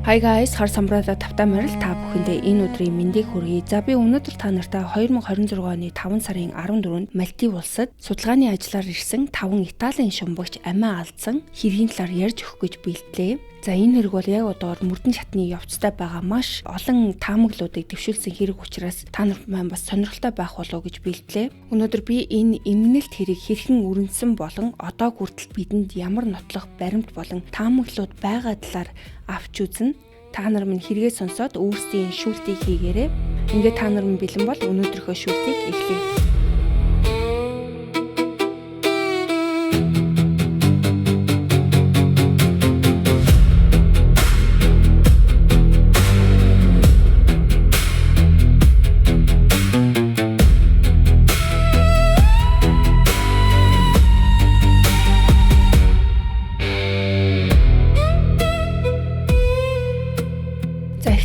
Hi guys, хар самбраада тавтаа морил та бүхэндээ энэ өдрийн мэндийг хүргэе. За би өнөөдөр та нартай 2026 оны 5 сарын 14-нд Мальдив улсад судалгааны ажлаар ирсэн 5 Италийн шумбагч амиа алдсан хэргийн талаар ярьж өгөх гэж бэлтлээ. За энэ хэрэг бол яг одоор мөрдөн шатны явцтай байгаа маш олон таамаглуудыг дэвшүүлсэн хэрэг учраас та нарт маань бас сонирхолтой байх болов уу гэж бэлтлээ. Өнөөдөр би энэ эмгэнэлт хэрэг хэрхэн өрнөсөн болон одоо хүртэл бидэнд ямар нотлох баримт болон таамаглууд байгаа талаар авч үзнэ. Та нар минь хэрэгээ сонсоод өөрсдийн шүүлтийг хийгээрэй. Ингээд та нар минь бэлэн бол өнөөдрийнхөө шүүлтийг эхлэе.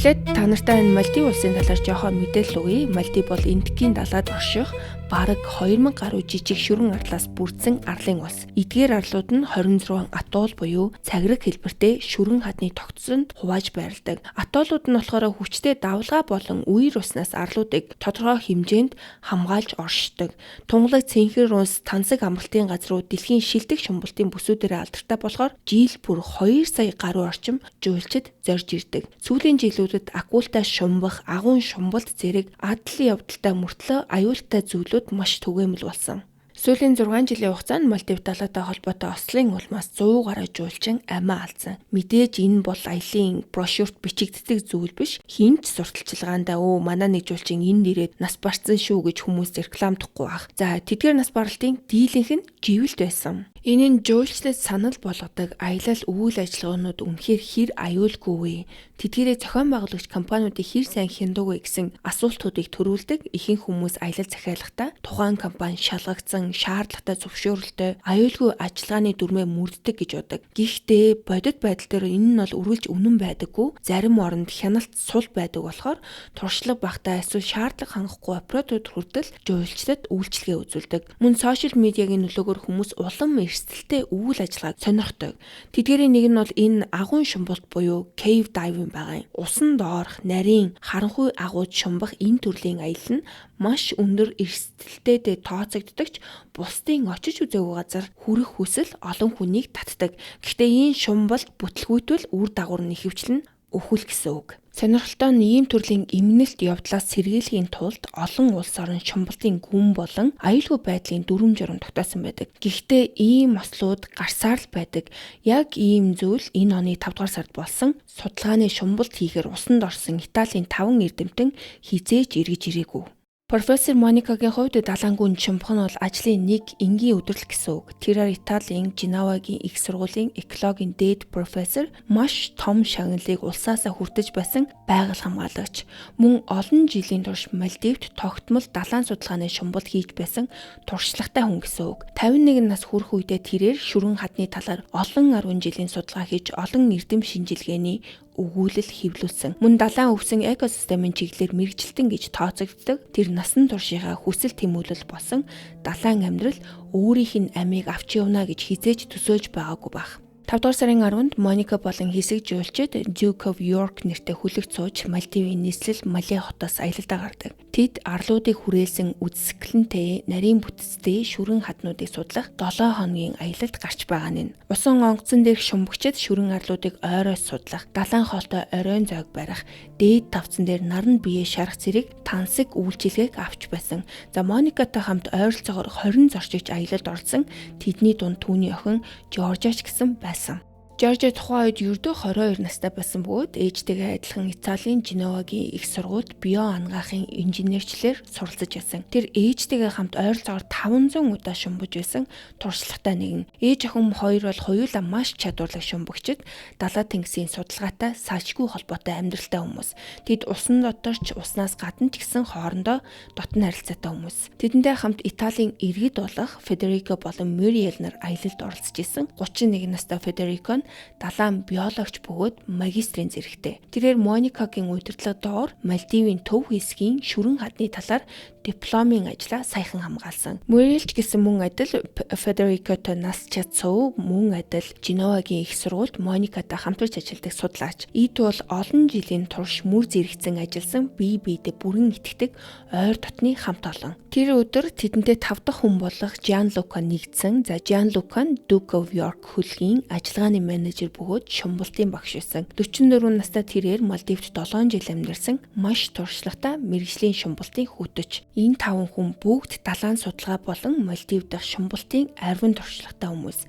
Эхлээд та нартай энэ Мальдив улсын талаар жоохон мэдээлэл өгье. Мальдив бол Индикийн далайд орших бараг 2000 гаруй жижиг ширүүн арлаас бүрдсэн арлын улс. Эдгээр арлууд нь 26 атол буюу цагираг хэлбэртэй ширүүн хадны тогтсонд хувааж байрладаг. Атолууд нь болохоор хүчтэй давлгаа болон үер уснаас арлуудыг тодорхой хэмжээнд хамгаалж оршдог. Тунгалаг цэнхэр ус, тансаг амралтын газрууд дэлхийн шилдэг шумбалтын бүсүүдээр алдартай болохоор жил бүр 2 сая гаруй орчим жуулчид зорж ирдэг. Сүүлийн жилүүдэд акултай шумбах, агуун шумбалт зэрэг адлын явдалтай мөртлөө аюултай зүйлүүд маш түгээмэл болсон. Сүүлийн 6 жилийн хугацаанд Мальдив далайтай холбоотой ослын улмаас 100 гаруй жуулчин амиа алдсан. Мэдээж энэ бол аялын брошюрт бичигддэг зүйл биш. Хинч сурталчилгаандаа манай нэг жуулчин энд ирээд нас барсан шүү гэж хүмүүст рекламдахгүй байх. За тэдгээр нас баралтын дийлэнх нь живэлт байсан. Энэ нь жуулчлалд санал болгодог аялал үйл ажиллагаанууд үнэхээр хэр аюулгүй вэ? Тэдгээрээ зохион байгуулагч компаниудыг хэр сайн хяндууг вэ гэсэн асуултуудыг төрүүлдэг. Ихэнх хүмүүс аялал захиалгахдаа тухайн компани шалгагдсан, шаардлагатай зөвшөөрөлтөй аюулгүй ажиллагааны дүрмээ мөрддөг гэж бодог. Гэхдээ бодит байдал дээр энэ нь бол үргэлж үнэн байдаггүй. Зарим оронд хяналт сул байдаг болохоор туршлага багтаа эсвэл шаардлага хангахгүй оператор хүртэл жуулчлалд үйлчилгээ үзүүлдэг. Мөн сошиал медиагийн нөлөөгөөр хүмүүс улам эрсдэлтэй үйл ажиллагааг сонирхдог. Тэдгээрийн нэг нь бол энэ агуун шумбалт буюу cave diving байгаа юм. Усан доорх, нарийн, харанхуй агууд шумбах энэ төрлийн аялал нь маш өндөр эрсдэлтэй тооцогддог ч бусдын очиж үзээгүй газар хүрэх хүсэл олон хүнийг татдаг. Гэхдээ энэ шумбалт бүтлгүүтвэл үр дагавар нь ихэвчлэн өхөл гэсэн үг. Сонирхолтой нь ийм төрлийн эмгэнэлт явдлаас сэргийлэхийн тулд олон улс орон шумбалтын гүн болон аюулгүй байдлын дүрм журам тогтоосон байдаг. Гэхдээ ийм ослууд гарсаар л байдаг. Яг ийм зүйл энэ оны 5 дугаар сард болсон судалгааны шумбалт хийхээр усанд орсон Италийн 5 эрдэмтэн хизээж эргэж ирээгүй. Профессор Моникагийн хувьд далаангүн шумбах нь бол ажлын нэг энгийн өдрөл гэсэн үг. Тэрээр Италийн Женевагийн их сургуулийн экологийн дээд профессор маш том шагналыг улсаасаа хүртэж байсан байгаль хамгаалагч. Мөн олон жилийн турш Мальдивт тогтмол далайн судалгааны шумбал хийж байсан туршлагатай хүн гэсэн үг. 51 нас хүрэх үедээ тэрээр ширүүн хадны талаар олон 10 жилийн судалгаа хийж олон эрдэм шинжилгээний өгүүлэл хэвлүүлсэн. Мөн далайн өвсөн экосистемын чиглэлээр мэрэгжилтэн гэж тооцогддог. Тэр насан туршийнхаа хүсэл тэмүүлэл болсон далайн амьдрал өөрийнх нь амийг авч явна гэж хизээж төсөөлж байгаагүй байх. 5 дугаар сарын 10-нд Моника болон хэсэг жуулчид Duke of York нэртэй хүлэгт сууж Мальдивын нийслэл Мале хотоос аялалдаа гардаг. Тэд арлуудыг хүрээлсэн үзэсгэлэнтэй нарийн бүтцтэй шүрэн хаднуудыг судлах 7 хоногийн аялалд гарч байгаа нь. Усан онгоцон дээрх шумбагчид шүрэн арлуудыг ойроос судлах, далайн хоолтой оройн зойг барих, дээд тавцан дээр наран биеэ шарах зэрэг тансаг үйлчилгээг авч байсан. За Моникатай хамт ойролцоогоор 20 зорчигч аялалд орсон. Тэдний дунд түүний охин Жоржач гэсэн байсан. Жоржо тухайн үед ердөө 22 настай байсан бөгөөд ээжтэйгээ адилхан Италийн Женевагийн их сургуульд био ангаахын инженерчлэр суралцж байсан. Тэр ээжтэйгээ хамт ойролцоогоор 500 удаа шумбаж байсан туршлагатай нэгэн. Ээж охин хоёр бол хоёулаа маш чадварлаг шумбагчид, далай тэнгисийн судалгаатай салшгүй холбоотой амьдралтай хүмүүс. Тэд усан доторч уснаас гадна ч гэсэн хоорондоо дотн харилцаатай хүмүүс. Тэдэнтэй хамт Италийн иргэд болох Федерико болон Мюриел нар аялалд оролцож исэн. 31 настай Федерико далайн биологч бөгөөд магистрийн зэрэгтэй. Тэрээр Моникагийн удирдлага доор Мальдивын төв хэсгийн шүрэн хадны талаар дипломын ажлаа саяхан хамгаалсан. Мөрэлч гэсэн мөн адил Федерикотой нас чадсав, мөн адил Женовагийн их сургуульд Моникатай хамтарч ажилладаг судлаач. Эд бол олон жилийн турш мөр зэрэгцэн ажилласан бие биедээ бүрэн итгэдэг ойр дотны хамт олон. Тэр өдөр тэдэнтэй 5 дахь хүн болох Gianluca нэгдсэн. За Gianluca нь Duke of York хөлгийн ажиллагааны менежер бөгөөд шумбалтын багш байсан. 44 настай тэрээр Малдивт 7 жил амьдарсан маш туршлагатай мэргэжлийн шумбалтын хүүтэж. Энэ 5 хүн бүгд далайн судалгаа болон Малдив дахь шумбалтын арвин туршлагатай хүмүүс.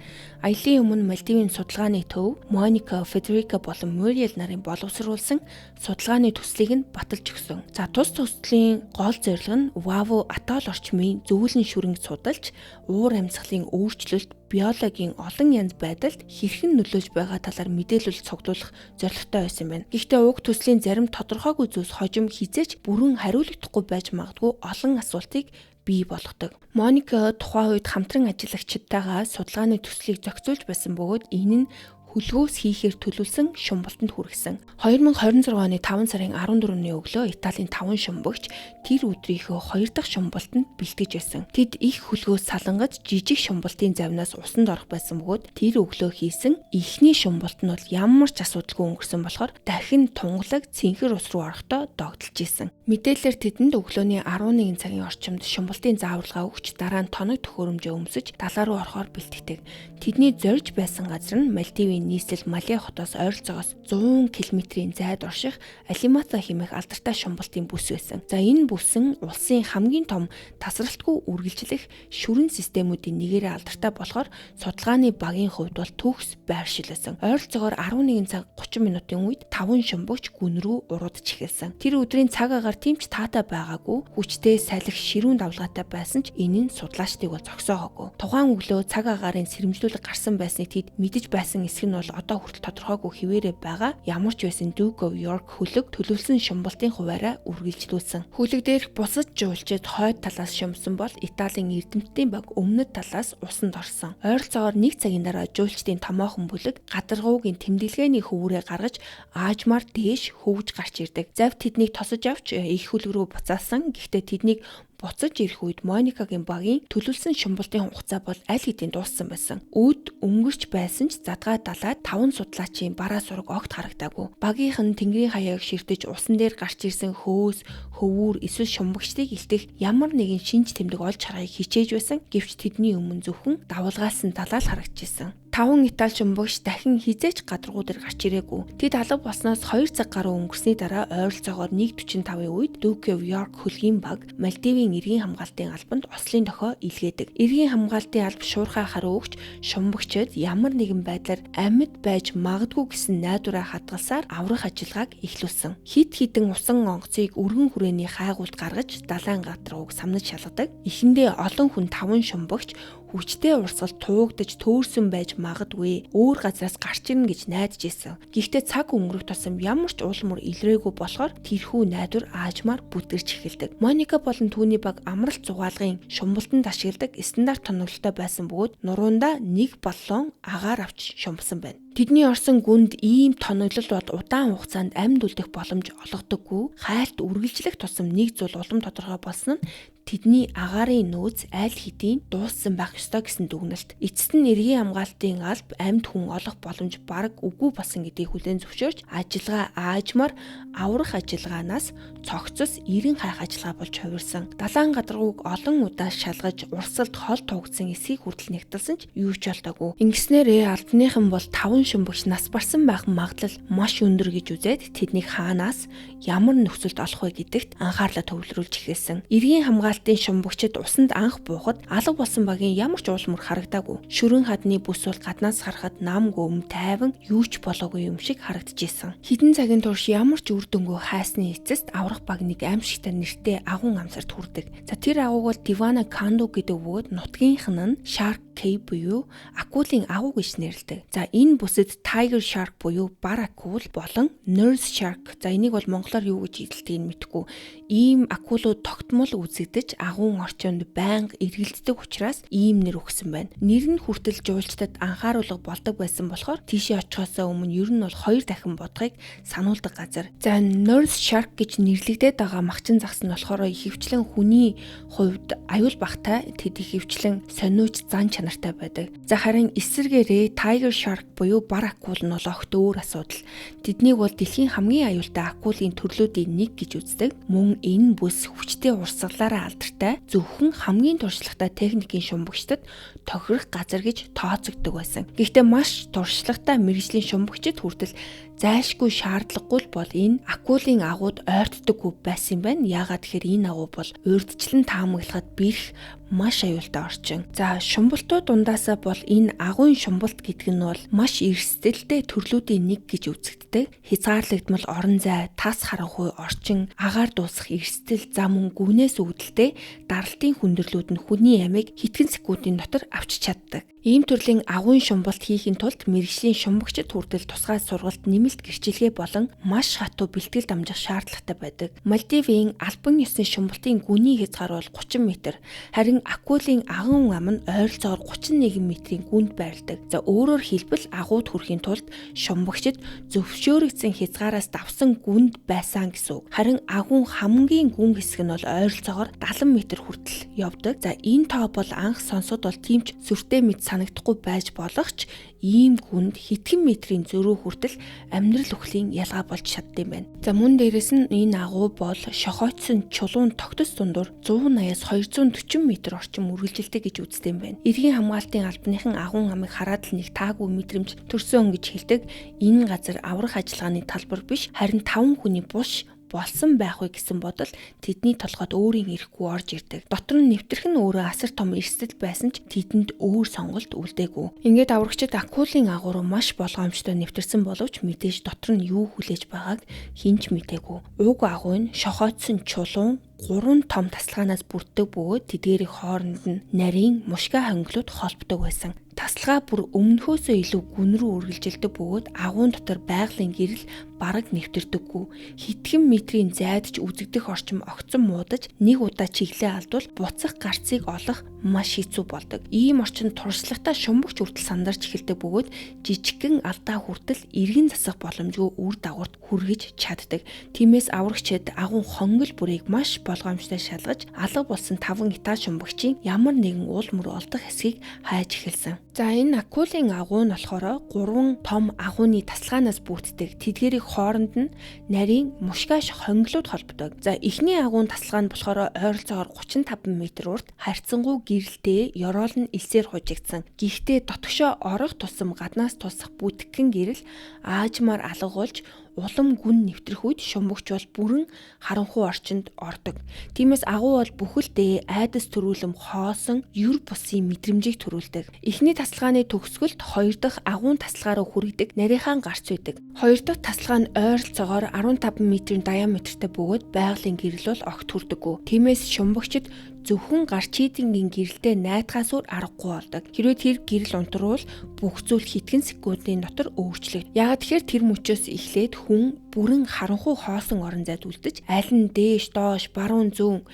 Аялын өмнө Малдивын судалгааны төв Моника, Федерика болон Мюриэл нарын боловсруулсан судалгааны төслийг нь баталж өгсөн. За тус төслийн гол зорилго нь Ваву атол орчмын зөвлөн шүрэнг судалж, уур амьсгалын өөрчлөлт, биологийн олон янз байдалд хэрхэн нөлөөж байгаа талаар мэдээлэл цуглуулах зорилготой байсан байна. Гэхдээ уг төслийн зарим тодорхойгүй зүйлс хожим хизээч бүрэн хариулагдахгүй байж магадгүй олон асуултыг бий болгодог. Моника тухайн үед хамтран ажиллагчдтайгаа судалгааны төслийг зохицуулж байсан бөгөөд энэ нь хөлгөөс хийхээр төлөвлөсөн шумбалтанд хүргэсэн. 2026 оны 5 сарын 14-ний өглөө Италийн 5 шумбагч тэр өдрийнхөө 2 дахь шумбалтанд бэлтгэж байсан. Тэд их хөлгөөс салангаж жижиг шумбалтын завнаас усанд орох байсан бөгөөд тэр өглөө хийсэн эхний шумбалт нь бол ямар ч асуудалгүй өнгөрсөн болохоор дахин тунгалаг цэнхэр ус руу орохдоо догдолж исэн. Мэдээлэлээр тэдэнд өглөөний 11 цагийн орчимд шумбалтын зааварлагаа өгч дараа нь тоног төхөөрөмжөө өмсөж далаа руу орохоор бэлтгэдэг. Тэдний зорж байсан газар нь Малдивын нийслэл Мале хотоос ойролцоогоос 100 км-ийн зайд орших Алимата хэмээх алдартай шумбалтын бүс байсан. За энэ бүс нь улсын хамгийн том тасралтгүй үргэлжлэх шүрэн системүүдийн нэгээрээ алдартай болохоор судалгааны багийн хувьд бол төгс байршил байсан. Ойролцоогоор 11 цаг 30 минутын үед 5 шумбагч гүн рүү уруудж эхэлсэн. Тэр өдрийн цаг агаар тэмч таатай байгаагүй, хүчтэй салхи ширүүн давлгаатай байсан ч энэ нь судлаачдыг бол зогсоогоогүй. Тухайн өглөө цаг агаарын сэрэмжлүүлэг гарсан байсныг тэд мэдэж байсан эсэх нь бол одоо хүртэл тодорхойгүй хിവэрэ байгаа. Ямар ч байсан Duke of York хөлөг төлөвлөсөн шумбалтын хуваараа үргэлжлүүлсэн. Хөлөг дээрх бусад жуулчид хойд талаас шумсан бол Италийн эрдэмтдийн баг өмнөд талаас усанд орсон. Ойролцоогоор 1 цагийн дараа жуулчдын томоохон бүлэг гадаргуугийн тэмдэглэгээний хөврөө гаргаж аажмаар дээш хөвж гарч ирдэг. Завь тэднийг тосож авч их хөлөг рүү буцаасан. Гэхдээ тэднийг буцаж ирэх үед Моникагийн багийн төлөвлөсөн шумбалтын хугацаа бол аль хэдийн дууссан байсан. Өд өнгөрч байсан ч задгаа далаад 5 судлаачийн бараа сураг огт харагдаагүй. Багийнх нь тэнгэрийн хаяаг ширтэж усан дээр гарч ирсэн хөөс, хөвүүр эсвэл шумбагчдыг илтэх ямар нэгэн шинж тэмдэг олж харахыг хичээж байсан. Гэвч тэдний өмнө зөвхөн давалгаалсан далаа л харагдчихсан. 5 Итали шумбагч дахин хизээч гадаргуу дээр гарч ирээгүй. Тэд алга болсноос 2 цаг гаруй өнгөрсний дараа ойролцоогоор 1:45-ийн үед Duke of York хөлгийн баг Малдивын эргийн хамгаалтын албанд ослын дохио илгээдэг. Эргийн хамгаалтын алба шуурхай хариу өгч шумбагчид ямар нэгэн байдлаар амьд байж магадгүй гэсэн найдвараа хадгалсаар аврах ажиллагааг эхлүүлсэн. Хид хідэн усан онгоцыг өргөн хүрээний хайгуулд гаргаж далайн гадаргууг самнаж шалгадаг. Эхэндээ олон хүн 5 шумбагч хүчтэй урсгал туугдаж төөрсөн байж магадгүй өөр газраас гарч ирнэ гэж найдаж исэн. Гэхдээ цаг өнгөрөх тусам ямар ч уулмөр илрээгүй болохоор тэрхүү найдвар аажмаар бүдгэрч эхэлдэг. Моника болон түүний баг амралт зугаалгын шумбалтанд ашигладаг стандарт тоноглолтой байсан бөгөөд нуруундаа 1 баллон агаар авч шумбсан байна. Тэдний орсон гүнд ийм тоноглол бол удаан хугацаанд амьд үлдэх боломж олгодоггүй. Хайлт үргэлжлэх тусам нэг зүйл улам тодорхой болсон нь тэдний агаарын нөөц аль хэдийн дууссан байх ёстой гэсэн дүгнэлт. Эцэст нь эргийн хамгаалтын алба амьд хүн олох боломж бараг үгүй болсон гэдгийг хүлээн зөвшөөрч ажиллагаа аажмаар аврах ажиллагаанаас цогцос эрен хайх ажиллагаа болж хувирсан. Далайн гадаргууг олон удаа шалгаж урсалд хол тугдсан эсхийг хүртэл нэгтэлсэн ч юу ч болтоогүй. Ингэснээрээ албаныхан бол 5 шумбагч нас барсан байх магадлал маш өндөр гэж үзээд тэднийг хаанаас ямар нөхцөлд олох вэ гэдэгт анхаарлаа төвлөрүүлж эхэлсэн. Эргийн хамгаалтын шумбагчид усанд анх буухад алга болсон багийн ямар ч уулмөр харагдаагүй. Шүрэн хадны бүс бол гаднаас харахад нам гүм тайван юу ч болоогүй юм шиг харагдчихсэн. Хэдэн цагийн турш ямар ч үр дүнгүй хайсны эцэст аврах баг нэг аимшигтай нэртэй агуун амсарт хүрдэг. За тэр агууг бол Дивана Канду гэдэг бөгөөд нутгийнх нь Shark Cave буюу акулын агуу гэж нэрлэдэг. За энэ бүсэд Tiger Shark буюу бар акул болон Nurse Shark, за энийг бол монголоор юу гэж хэлтгийг мэдэхгүй, ийм акулууд тогтмол үзэгдэж хязгаарлагдаж агуун орчинд байнга эргэлддэг учраас ийм нэр өгсөн байна. Нэр нь хүртэл жуулчдад анхааруулга болдог байсан болохоор тийшээ очихоос өмнө ер нь бол 2 дахин бодохыг сануулдаг газар. За Nurse Shark гэж нэрлэгдээд байгаа махчин загас нь болохоор ихэвчлэн хүний хувьд аюул багтай, тэд ихэвчлэн сониуч зан чанартай байдаг. За харин эсвэргээрээ Tiger Shark буюу бар акул нь бол огт өөр асуудал. Тэднийг бол дэлхийн хамгийн аюултай акулын төрлүүдийн нэг гэж үздэг. Мөн энэ бүс хүчтэй урсгалаараа алдартай, зөвхөн хамгийн туршлагатай техникийн шумбагчдад тохирох газар гэж тооцогддог байсан. Гэхдээ маш туршлагатай мэргэжлийн шумбагчид хүртэл зайлшгүй шаардлагагүй бол энэ акулын агууд ойртдоггүй байсан юм байна. Яагаад тэгэхээр энэ агуу бол урьдчилан таамаглахад бэрх маш аюултай орчин. За шумбалтууд дундаасаа бол энэ агуйн шумбалт гэдэг нь бол маш эрсдэлтэй төрлүүдийн нэг гэж үзэгддэг. Хязгаарлагдмал орон зай, тас харанхуй орчин, агаар дуусах эрсдэл, зам мөн гүнээс үүдэлтэй даралтын хүндрэлүүд нь хүний амийг хэдхэн секундын дотор авчиж чаддаг. Ийм төрлийн агуйн шумбалт хийхин тулд мэргэжлийн шумбагчид хүртэл тусгай сургалт нэмэлт гэрчилгээ болон маш хатуу бэлтгэл дамжих шаардлагатай байдаг. Мальдивын албан ёсны шумбалтын гүний хязгаар бол 30 м. Харин акулын агуун ам нь ойролцоогоор 31 м-ийн гүнд байрладаг. За өөрөөр хэлбэл агууд хүрэхин тулд шумбагчид зөвшөөрөгдсөн хязгаараас давсан гүнд байсан гэсэн үг. Харин агуун хамгийн гүн хэсэг нь бол ойролцоогоор 70 м хүртэл явдаг. За энэ тоо бол анх сонсоход бол тиймч сүртэй мэд санагдахгүй байж болох ч ийм гүнд хэдхэн метрийн зөрүү хүртэл амьдрал өхлийн ялгаа болж чаддсан байна. За мөн дээрэс нь энэ агуу бол шохойтсон чулуун тогтос дундуур 180-аас 240 м орчим үргэлжилдэг гэж үздэг юм байна. Иргэн хамгаалтын албаныхан агуун амыг хараад л нэг таагүй мэдрэмж төрсөн гэж хэлдэг. Энэ газар аврах ажиллагааны талбар биш, харин 5 хүний буш болсон байх вэ гэсэн бодол тэдний толгойд өөрийн ирэхгүй орж ирдэг. Дотор нь нэвтрэх нь өөрөө асар том эрсдэл байсан ч тэдэнд өөр сонголт үлдээгүй. Ингээд аврагчид акулын агуу руу маш болгоомжтой нэвтэрсэн боловч мэдээж дотор нь юу хүлээж байгааг хинч мэдээгүй. Уг агуу нь шохойтсон чулуун 3 том тасалгаанаас бүрддэг бөгөөд тэдгээрийн хооронд нь нарийн мушка хонглоод холбдог байсан. Тасалгаа бүр өмнөхөөсөө илүү гүн рүү үргэлжилдэг бөгөөд агуун дотор байгалийн гэрэл бараг нэвтэрдэггүй. Хэдхэн метрийн зайд ч үзэгдэх орчим огцон муудаж нэг удаа чиглэлээ алдвал буцах гарцыг олох маш хэцүү болдог. Ийм орчинд туршлагатай шумбагч хүртэл сандарч эхэлдэг бөгөөд жижигхэн алдаа хүртэл эргэн засах боломжгүй үр дагаварт хүргэж чаддаг. Тиймээс аврагчид агуун хонгол бүрийг маш болгоомжтой шалгаж алга болсон 5 этаж шумбагчийн ямар нэгэн уул мөр олдох хэсгийг хайж эхэлсэн. За энэ акулын агуу нь болохоор 3 том агууны тасалгаанаас бүрддэг. Тэдгээрийн хооронд нь нарийн мушкаш хонглоод холбдог. За эхний агуун тасалгаа нь болохоор ойролцоогоор 35 м урт харьцангуй гэрэлтэй ёроол нь элсээр хужигдсан. Гэхдээ дотгошоо орох тусам гаднаас тусах бүтгэн гэрэл аажмаар алгуулж улам гүн нэвтрэх үед шумбагч бол бүрэн харанхуй орчинд ордог. Тиймээс агуу бол бүхэлдээ айдас төрүүлэм хоосон юр бусын мэдрэмжийг төрүүлдэг. Эхний тасалгааны төгсгөлд 2 дахь агуун тасалгаа руу хүргэдэг нарийнхан гарц үйдэг. 2 дахь тасалгаа нь ойролцоогоор 15 м-ийн диаметртэй бөгөөд байгалийн гэрэл бол огт хүрдэггүй. Тиймээс шумбагчид зөвхөн гар чийдингийн гэрэлтэй найдахаас өөр аргагүй болдог. Хэрвээ тэр гэрэл унтруул бүх зүйл хэдхэн секундын дотор өөрчлөгдөж. Яагаад тэгэхээр тэр мөчөөс эхлээд хүн бүрэн харанхуй хоосон орон зайд үлдэж аль нь дээш, доош, баруун, зүүн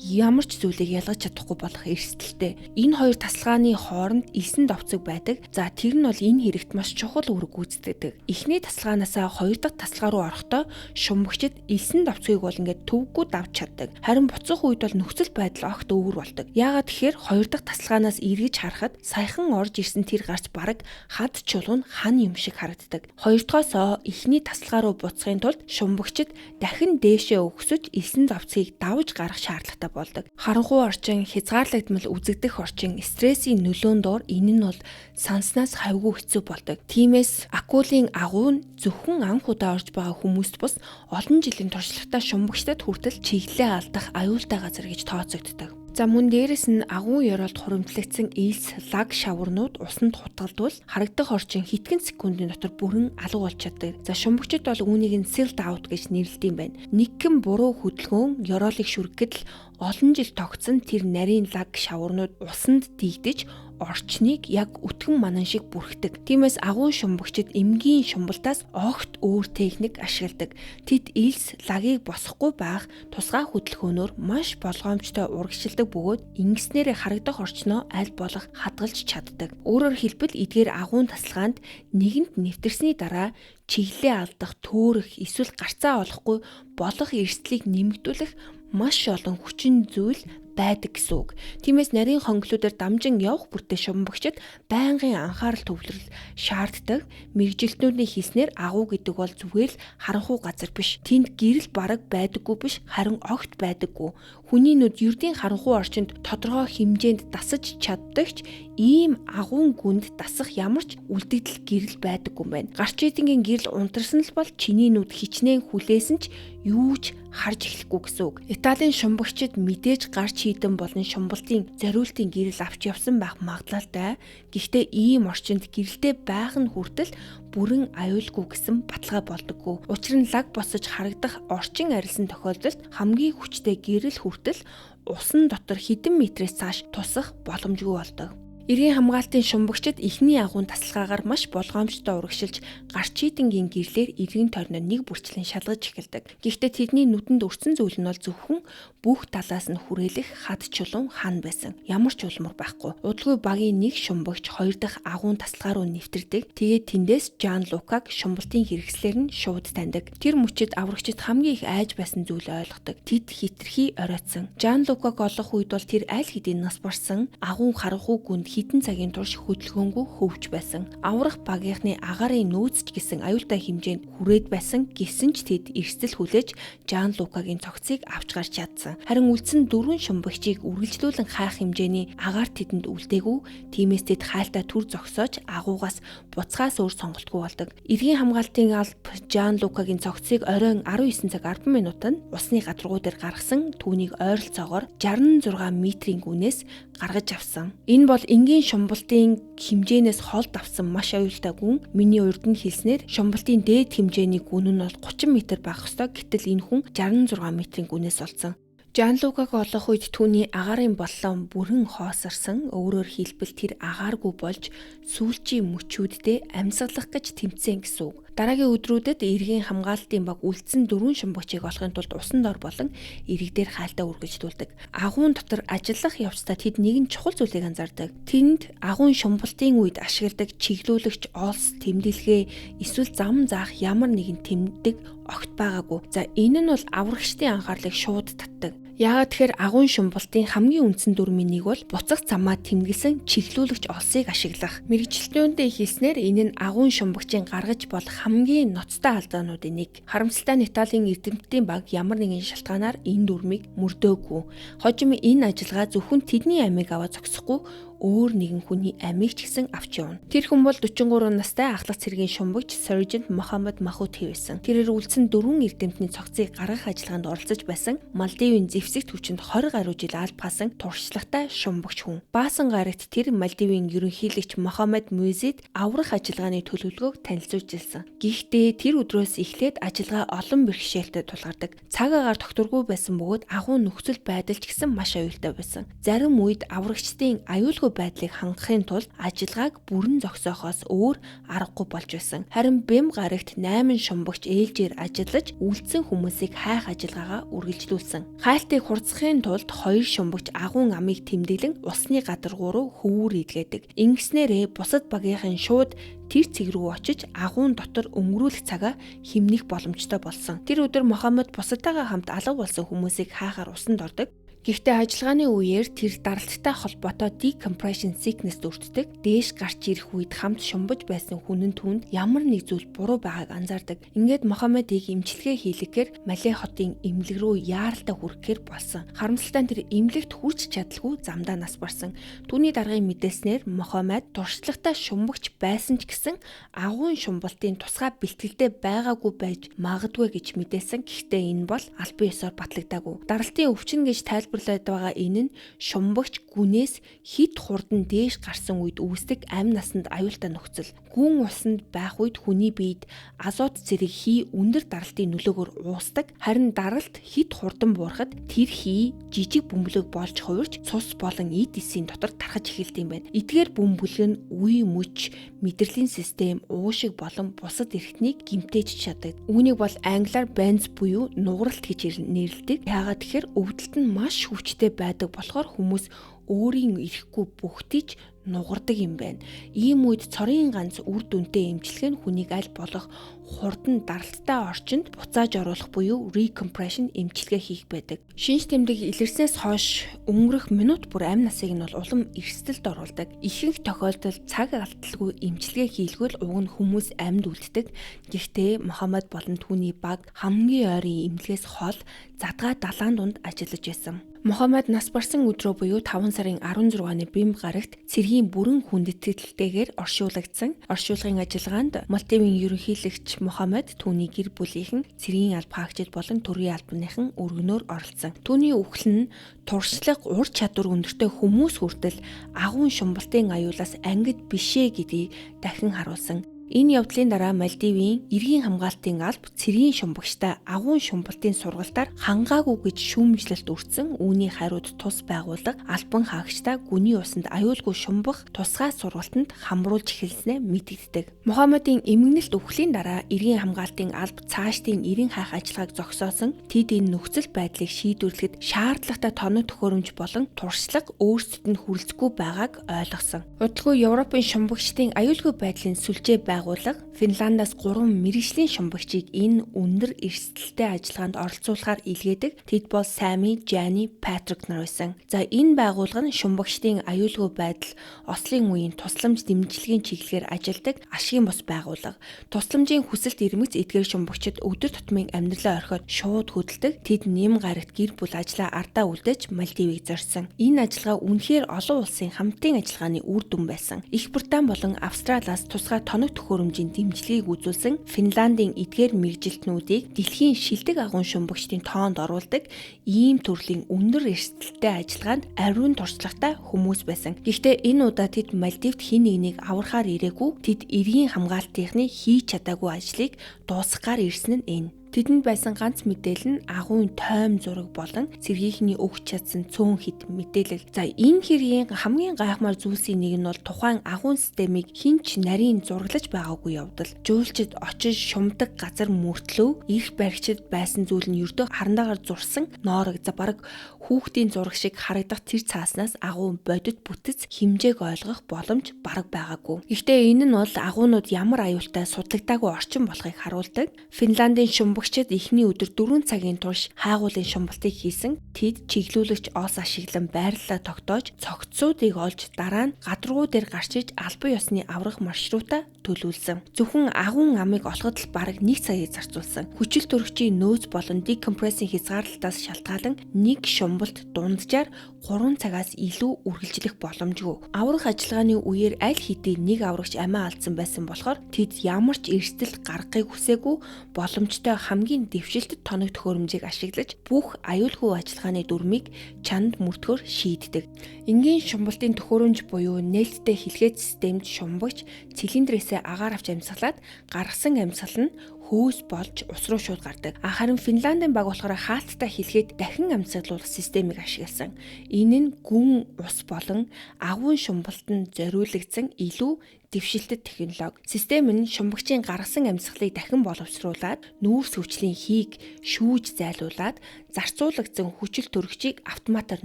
ямар ч зүйлийг ялгаж чадахгүй болох эрсдэлтэй. Энэ хоёр тасалгааны хооронд элсэн довцог байдаг. За тэр нь бол энэ хэрэгт маш чухал үүрэг гүйцэтгэдэг. Эхний тасалгаанаас 2 дахь тасалгаа руу орохдоо шумбагчид элсэн довцгийг бол ингээд төвггүй давж чаддаг. Харин буцах үед бол нөхцөл байдал огт өөр болдог. Яагаад тэгэхээр 2 дахь тасалгаанаас эргэж харахад саяхан орж ирсэн тэр гарч бараг хад чулуун хан юм шиг харагддаг. Хоёрдугаас эхний тасалгаа руу буцахын тулд шумбагчид дахин дээшээ өгсөж элсэн довцгийг давж гарах шаардлагатай болдог. Харанхуй орчин, хязгаарлагдмал үзэгдэх орчин, стрессийн нөлөөнд дор энэ нь бол санснаас хавьгүй хэцүү болдог. Тиймээс акулын агуу нь зөвхөн анх удаа орж байгаа хүмүүст бус олон жилийн туршлагатай шумбагчдад хүртэл чиглэлээ алдах аюултай газар гэж тооцогддог. За мөн дээрэс нь агуу ёроолд хуримтлагдсан элс, лаг шаварнууд усанд хутгалдвал харагдах орчин хэдхэн секундын дотор бүрэн алга болж чаддаг. За шумбагчид бол үүнийг нь silt out гэж нэрлэдэг юм байна. Нэгэн буруу хөдөлгөөн ёроолыг шүргэхэд л олон жил тогтсон тэр нарийн лаг шаварнууд усанд дийгдэж орчныг яг өтгөн манан шиг бүрхдэг. Тиймээс агуун шумбагчид эмгийн шумбалтаас огт өөр техник ашигладаг. Тэд элс лагийг босохгүй байх тусгай хөдөлгөөнөөр маш болгоомжтой урагшилдаг бөгөөд ингэснээрээ харагдах орчноо аль болох хадгалж чаддаг. Өөрөөр хэлбэл эдгээр агуун тасалгаанд нэгэнд нэвтэрсний дараа чиглэлээ алдах, төөрөх, эсвэл гарцаа олохгүй болох эрсдлийг нэмэгдүүлэх маш олон хүчин зүйл байдаг гэсэн үг. Тиймээс нарийн хонглуудаар дамжин явах бүртээ шумбагчид байнгын анхаарал төвлөрөл шаарддаг. Мэргэжилтнүүдийн хэлснээр агуу гэдэг бол зүгээр л харанхуй газар биш. Тэнд гэрэл бараг байдаггүй биш, харин огт байдаггүй. Хүний нүд ердийн харанхуй орчинд тодорхой хэмжээнд дасаж чаддагч ийм агуун гүнд дасах ямар ч үлдэгдэл гэрэл байдаггүй юм байна. Гарч идэнгийн гэрэл унтарсан л бол чиний нүд хичнээн хүлээсэн ч юу ч харж эхлэхгүй гэсэн үг. Италийн шумбагчид мэдээж гарч хийдэн болон шумбалтын зориултын гэрэл авч явсан байх магадлалтай. Гэхдээ ийм орчинд гэрэлтэй байх нь хүртэл бүрэн аюулгүй гэсэн баталгаа болдоггүй. Учир нь лаг босож харагдах орчин арилсан тохиолдолд хамгийн хүчтэй гэрэл хүртэл усан дотор хэдэн метрээс цааш тусах боломжгүй болдог. Эргийн хамгаалтын шумбагчид эхний агуун тасалгаагаар маш болгоомжтой урагшилж гарч идэнгийн гэрлээр эргийн тойрноо нэг бүрчлэн шалгаж эхэлдэг. Гэхдээ тэдний нүдэнд өрсөн зүйл нь бол зөвхөн бүх талаас нь хүрээлэх хад чулуун хан байсан. Ямар ч улмар байхгүй. Удалгүй багийн нэг шумбагч хоёр дахь агуун тасалгаа руу нэвтэрдэг. Тэгээд тэндээс Жан Лукаг шумбалтын хэрэгслээр нь шууд таньдаг. Тэр мөчид аврагчид хамгийн их айж байсан зүйлээ ойлгодог. Тэд хитрхи оройтсон. Жан Лукаг олох үед бол тэр аль хэдийн нас барсан агуун харанхуй гүнд хэдэн цагийн турш хөдөлгөөнгүй хөвж байсан. Аврах багийнхны агарын нөөцч гэсэн аюултай хэмжээнд хүрээд байсан гэсэн ч тэд эрсдэл хүлээж Жан Лукагийн цогцыг авч гарч чадсан. Харин үлдсэн 4 шумбагчийг үргэлжлүүлэн хаах хэмжээний агаар тэдэнд үлдээгүй. Тиймээс тэд хайлтаа түр зогсоож агуугаас буцхаас өөр сонголтгүй болдог. Эргийн хамгаалтын алба Жан Лукагийн цогцыг оройн 19 цаг 10 минутанд усны гадаргуу дээр гаргасан түүнийг ойролцоогоор 66 метрийн гүнээс гаргаж авсан. Энэ бол энгийн шумбалтын хэмжээнээс холд авсан маш аюултай гүн. Миний урд нь хэлснээр шумбалтын дээд хэмжээний гүн нь бол 30 м байх ёстой. Гэтэл энэ хүн 66 метрийн гүнээс олсон. Жан Лукаг олох үед түүний агарын боллон бүрэн хоосорсон. Өөрөөр хэлбэл тэр агааргүй болж сүүлчийн мөчүүддээ амьсгалах гэж тэмцэн гэсэн үг. Дараагийн өдрүүдэд эргийн хамгаалтын баг үлдсэн 4 шумбагчийг олохын тулд усан дор болон эрэг дээр хайлтаа үргэлжлүүлдэг. Агуун дотор ажиллах явцдаа тэд нэгэн чухал зүйлийг анзаардаг. Тэнд агуун шумбалтын үед ашигладаг чиглүүлэгч олс, тэмдэглэгээ эсвэл зам заах ямар нэгэн тэмдэг огт байгаагүй. За энэ нь бол аврагчдын анхаарлыг шууд татдаг. Яагаад тэгэхээр агуун шумбалтын хамгийн үндсэн дүрмийн нэг бол буцах замаа тэмдэглэсэн чиглүүлэгч олсыг ашиглах. Мэргэжилтнүүдийн хэлснээр энэ нь агуун шумбагчийн гаргаж болох хамгийн ноцтой алдаануудын нэг. Харамсалтай нь Италийн эрдэмтдийн баг ямар нэгэн шалтгаанаар энэ дүрмийг мөрдөөгүй. Хожим энэ ажиллагаа зөвхөн тэдний амийг аваад зогсохгүй өөр нэгэн хүний амийг ч гэсэн авч явна. Тэр хүн бол 43 настай ахлах цэргийн шумбагч Сержант Мохаммед Махути байсан. Тэрээр үлдсэн 4 эрдэмтний цогцыг гаргах ажиллагаанд оролцож байсан Малдивын зэвсэгт хүчинд 20 гаруй жил албаасан туршлагатай шумбагч хүн. Баасан гарагт тэр Малдивын ерөнхийлөгч Мохаммед Мюзид аврах ажиллагааны төлөвлөгөөг танилцуулж ирсэн. Гэхдээ тэр өдрөөс эхлээд ажиллагаа олон бэрхшээлтэй тулгардаг. Цаг агаар тогтворгүй байсан бөгөөд агуун нөхцөл байдал ч гэсэн маш аюултай байсан. Зарим үед аврагчдын аюулгүй байдлыг хангахын тулд ажиллагааг бүрэн зогсоохоос өөр аргагүй болж байсан. Харин Бэм гарагт 8 шумбагч ээлжээр ажиллаж үлдсэн хүмүүсийг хайх ажиллагаагаа үргэлжлүүлсэн. Хайлтыг хурцсахын тулд 2 шумбагч агуун амийг тэмдэглэн усны гадаргуу руу хөвөр идгээд. Ингэснээрээ бусад багийнхан шууд тэр цэг рүү очиж агуун дотор өнгөрүүлэх цагаа хэмнэх боломжтой болсон. Тэр өдөр Мохаммед бусадтайгаа хамт алга болсон хүмүүсийг хайхаар усанд ордог. Гэхдээ ажиллагааны үеэр тэр даралттай холбоотой decompression sickness өртдөг. Дээш гарч ирэх үед хамт шумбаж байсан хүн нь түүнд ямар нэг зүйл буруу байгааг анзаардаг. Ингээд Мохаммедийг эмчилгээ хийлгэхээр Мале хотын эмнэлэг рүү яаралтай хүрэхээр болсон. Харамсалтай нь тэр эмнэлэгт хүрч чадалгүй замдаа нас барсан. Түүний даргын мэдээснээр Мохаммед туршлагатай шумбагч байсан ч гэсэн агуун шумбалтын тусгай бэлтгэлтэй байгаагүй байж магадгүй гэж мэдээсэн. Гэхдээ энэ бол албан ёсоор батлагдаагүй. Даралтын өвчин гэж тайлбарлаад байгаа энэ нь шумбагч гүнээс хит хурдан дээш гарсан үед үүсдэг амь насанд аюултай нөхцөл. Гүн усанд байх үед хүний биед азот зэрэг хий өндөр даралтын нөлөөгөөр уусдаг. Харин даралт хит хурдан буурахад тэр хий жижиг бөмбөлөг болж хувирч цус болон эд эсийн дотор тархаж эхэлдэг юм байна. Эдгээр бөмбөлөг нь үе мөч, мэдрэлийн систем, уушиг болон бусад эрхтнийг гэмтээж чаддаг. Үүнийг бол англиар бенз буюу нугаралт гэж нэрлэдэг. Яагаад тэгэхээр өвдөлт нь маш хүчтэй байдаг болохоор хүмүүс өөрийн ирэхгүй бүгтиж нугардаг юм байна. Ийм үед цорын ганц үр дүнтэй эмчилгээ нь хүнийг аль болох хурдан даралттай орчинд буцааж оруулах буюу recompression эмчилгээ хийх байдаг. Шинж тэмдэг илэрснээс хойш өнгөрөх минут бүр амь насыг нь бол улам эрсдэлд оруулдаг. Ихэнх тохиолдолд цаг алдалгүй эмчилгээ хийлгвэл уг нь хүмүүс амьд үлддэг. Гэхдээ Мухаммад болон түүний баг хамгийн ойрын эмнэлгээс хол задгаа далайн дунд ажиллаж байсан. Мухаммад нас барсан өдрөө буюу 5 сарын 16-ны Бэмб гарагт цэргийн бүрэн хүндэтгэлтэйгээр оршуулгдсан. Оршуулгын ажиллагаанд Малтивын ерөнхийлөгч Мухаммад, түүний гэр бүлийнхэн, цэргийн алба хаагчид болон төрийн албаныхан өргөнөөр оролцсон. Түүний үхэл нь туршлага, ур чадвар өндөртэй хүмүүс хүртэл агуун шумбалтын аюулаас ангид бишээ гэдгийг дахин харуулсан. Энэ явдлын дараа Мальдивийн эргийн хамгаалтын алба цэргийн шумбагчтай агуун шумбалтын сургалтаар хангаагүй гэж шүүмжлэлт өртсөн. Үүний хариуд тус байгууллага албан хаагчтай гүний усанд аюулгүй шумбах тусгай сургалтанд хамруулж эхэлснээ мэдэгддэг. Мухаммадын эмгэнэлт үхлийн дараа эргийн хамгаалтын алба цаашдын эрен хаах ажиллагааг зогсоосон. Тэд энэ нөхцөл байдлыг шийдвэрлэхэд шаардлагатай тоног төхөөрөмж болон туршлага өөрсдөд нь хүрэлцэхгүй байгааг ойлгосон. Удалгүй Европын шумбагчдын аюулгүй байдлын сүлжээ байгууллага Финландаас 3 мэргэжлийн шумбагчийг энэ өндөр эрсдэлтэй ажиллагаанд оролцуулахаар илгээдэг. Тэд бол Сами, Жани, Патрик нар байсан. За энэ байгууллага нь шумбагчдын аюулгүй байдал ослын үеийн тусламж дэмжлэгийн чиглэлээр ажилладаг ашигын бус байгууллага. Тусламжийн хүсэлт ирмэгц эдгээр шумбагчид өдөр тутмын амьдралаа орхиод шууд хөдөлдөг. Тэд нэм гарагт гэр бүл ажлаа ардаа үлдээж Мальдивыг зорьсон. Энэ ажиллагаа үнэхээр олон улсын хамтын ажиллагааны үр дүн байсан. Их Британи болон Австралиас тусгай тоног төхөөрөмжийн дэмжлэгийг үзүүлсэн Финландын эдгээр мэргэжилтнүүдийг дэлхийн шилдэг агуун шумбагчдын тоонд оруулдаг ийм төрлийн өндөр эрсдэлтэй ажиллагаанд ариун туршлагатай хүмүүс байсан. Гэхдээ энэ удаа тэд Мальдивт хэн нэгнийг аврахаар ирээгүй. Тэд эргийн хамгаалтынхны хийж чадаагүй ажлыг дуусгахаар ирсэн нь энэ. Тэдэнд байсан ганц мэдээлэл нь агуун тойм зураг болон цэргийнхний өгч чадсан цөөн хит мэдээлэл. За энэ хэргийн хамгийн гайхамшигт зүйлсийн нэг нь бол тухайн агуун системийг хинч нарийн зураглаж байгаагүй явдал. Жуулчид очиж шумдаг газар мөртлөө их баригчид байсан зүйл нь ердөө харандагаар зурсан ноорог за бараг хүүхдийн зураг шиг харагдах тэр цааснаас агуун бодит бүтэц хэмжээг ойлгох боломж бараг байгаагүй. Гэхдээ энэ нь бол агуунууд ямар аюултай судлагдаагүй орчин болохыг харуулдаг. Финландын шумбагчид эхний өдөр 4 цагийн турш хайгуулын шумбалтыг хийсэн. Тэд чиглүүлэгч ос ашиглан байрлалаа тогтоож цогцсуудыг олж дараа нь гадаргуу дээр гарч иж албан ёсны аврах маршрутаа төлөвлөсөн. Зөвхөн агуун амыг олоход л бараг 1 цагийг зарцуулсан. Хүчил төрөгчийн нөөц болон декомпрессийн хязгаарлалтаас шалтгаалan нэг шумбалт дунджаар 3 цагаас илүү үргэлжлэх боломжгүй. Аврах ажиллагааны үеэр аль хэдийн нэг аврагч амиа алдсан байсан болохоор тэд ямар ч эрсдэл гаргахыг хүсээгүй боломжтой хамгийн дэвшилтэд тоног төхөөрөмжийг ашиглаж бүх аюулгүй ажиллагааны дүрмийг чанд мөрдөхөөр шийддэг. Энгийн шумбалтын төхөөрөмж буюу нээлттэй хэлхээц системд шумбагч цилиндрээсээ агаар авч амьсгалаад гаргасан амьсгал нь хөөс болж ус руу шууд гардаг. Харин Финландын баг болохоор хаалттай хэлхээд дахин амьсгалуулах системийг ашигласан. Энэ нь гүн ус болон агуун шумбалтанд зориулагдсан илүү дэвшилтэд технологи. Систем нь шумбагчийн гаргасан амьсгалыг дахин боловсруулад нүүрс хүчлийн хийг шүүж зайлуулад зарцуулагдсан хүчил төрөгчийг автоматар